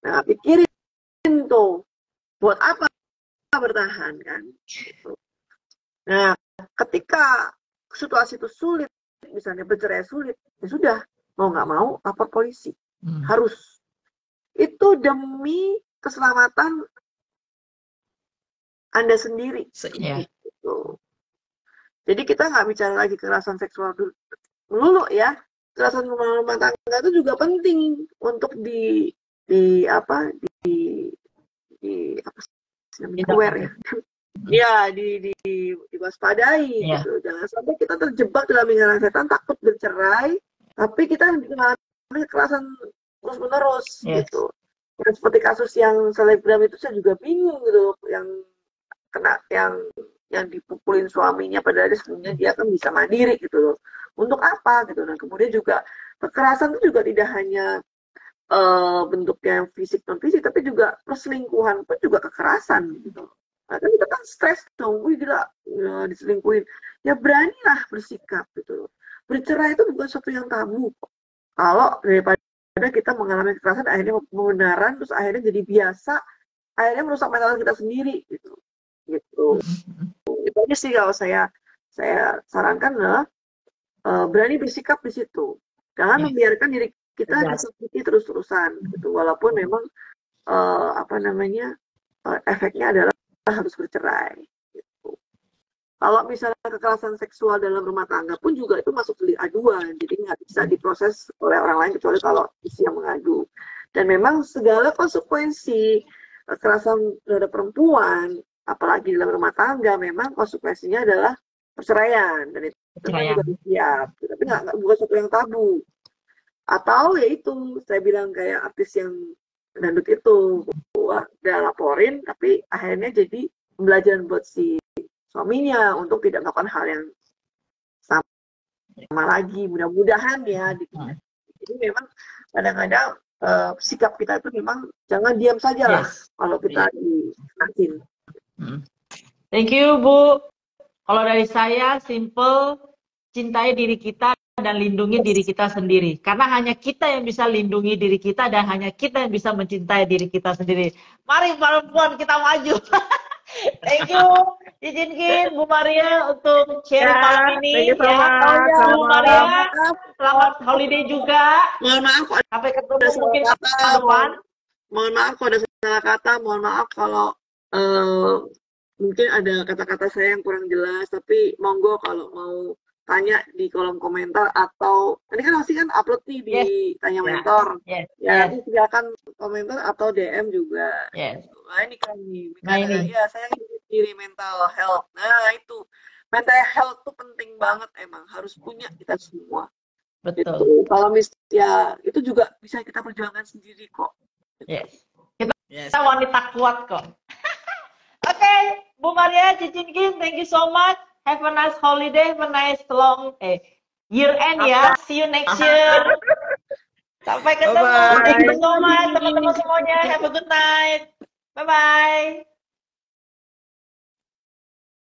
nah pikirin tuh buat apa bertahan kan? Nah, ketika situasi itu sulit, misalnya bercerai sulit, ya sudah, mau nggak mau lapor polisi, harus. Itu demi keselamatan Anda sendiri. Gitu. Jadi kita nggak bicara lagi kekerasan seksual melulu ya. Kekerasan rumah tangga itu juga penting untuk aware ya. Ya, diwaspadai gitu. Jangan sampai kita terjebak dalam lingkaran setan, takut bercerai, tapi kita mengalami kekerasan terus-menerus gitu. Dan seperti kasus yang selebgram itu saya juga bingung gitu, yang kena yang dipukulin suaminya padahal sebenarnya dia kan bisa mandiri gitu loh. Untuk apa gitu. Nah, kemudian juga kekerasan itu juga tidak hanya bentuknya fisik non fisik, tapi juga perselingkuhan pun juga kekerasan gitu. Nah, kan kita kan stres dong, wih gila diselingkuhin. Ya beranilah bersikap gitu loh. Bercerai itu bukan sesuatu yang tabu. Kalau daripada ada kita mengalami kekerasan akhirnya pembenaran terus akhirnya jadi biasa, akhirnya merusak mental kita sendiri gitu. Itu aja sih kalau saya sarankan lah, berani bersikap di situ. Jangan membiarkan diri kita disakiti terus-terusan gitu. Walaupun memang efeknya adalah harus bercerai gitu. Kalau misalnya kekerasan seksual dalam rumah tangga pun juga itu masuk delik aduan, jadi nggak bisa diproses oleh orang lain kecuali kalau isi yang mengadu. Dan memang segala konsekuensi kekerasan terhadap perempuan, apalagi dalam rumah tangga, memang konsekuensinya adalah perceraian, dan itu kan juga siap, tapi nggak bukan sesuatu yang tabu. Atau ya itu saya bilang kayak artis yang dangdut itu, udah laporin tapi akhirnya jadi pembelajaran buat si suaminya untuk tidak melakukan hal yang sama lagi, mudah-mudahan ya. Jadi memang kadang-kadang sikap kita itu memang jangan diam saja lah kalau kita dikenakin. Thank you Bu. Kalau dari saya simple, cintai diri kita dan lindungi diri kita sendiri. Karena hanya kita yang bisa lindungi diri kita dan hanya kita yang bisa mencintai diri kita sendiri. Mari perempuan kita maju. Thank you, izinkan Bu Maria untuk share malam ini. Thank you so much. Bu Maria, selamat holiday juga. Mohon maaf kalau sampai ketemu mungkin depan. Mohon maaf kalau ada salah kata. Mohon maaf kalau mungkin ada kata-kata saya yang kurang jelas. Tapi monggo kalau mau tanya di kolom komentar atau ini kan pasti kan upload nih di Tanya Mentor. Nanti silakan komentar atau DM juga. Nah ini kan ya saya diri mental health. Nah itu mental health tuh penting banget, emang harus punya kita semua. Betul. Gitu. Kalau ya itu juga bisa kita perjuangkan sendiri kok. Kita wanita kuat kok. Oke, Bu Maria, Cicinkin, thank you so much. Have a nice holiday, have a nice long year end ya. See you next year. Sampai ketemu. Thank you so much teman-teman semuanya. Have a good night. Bye bye.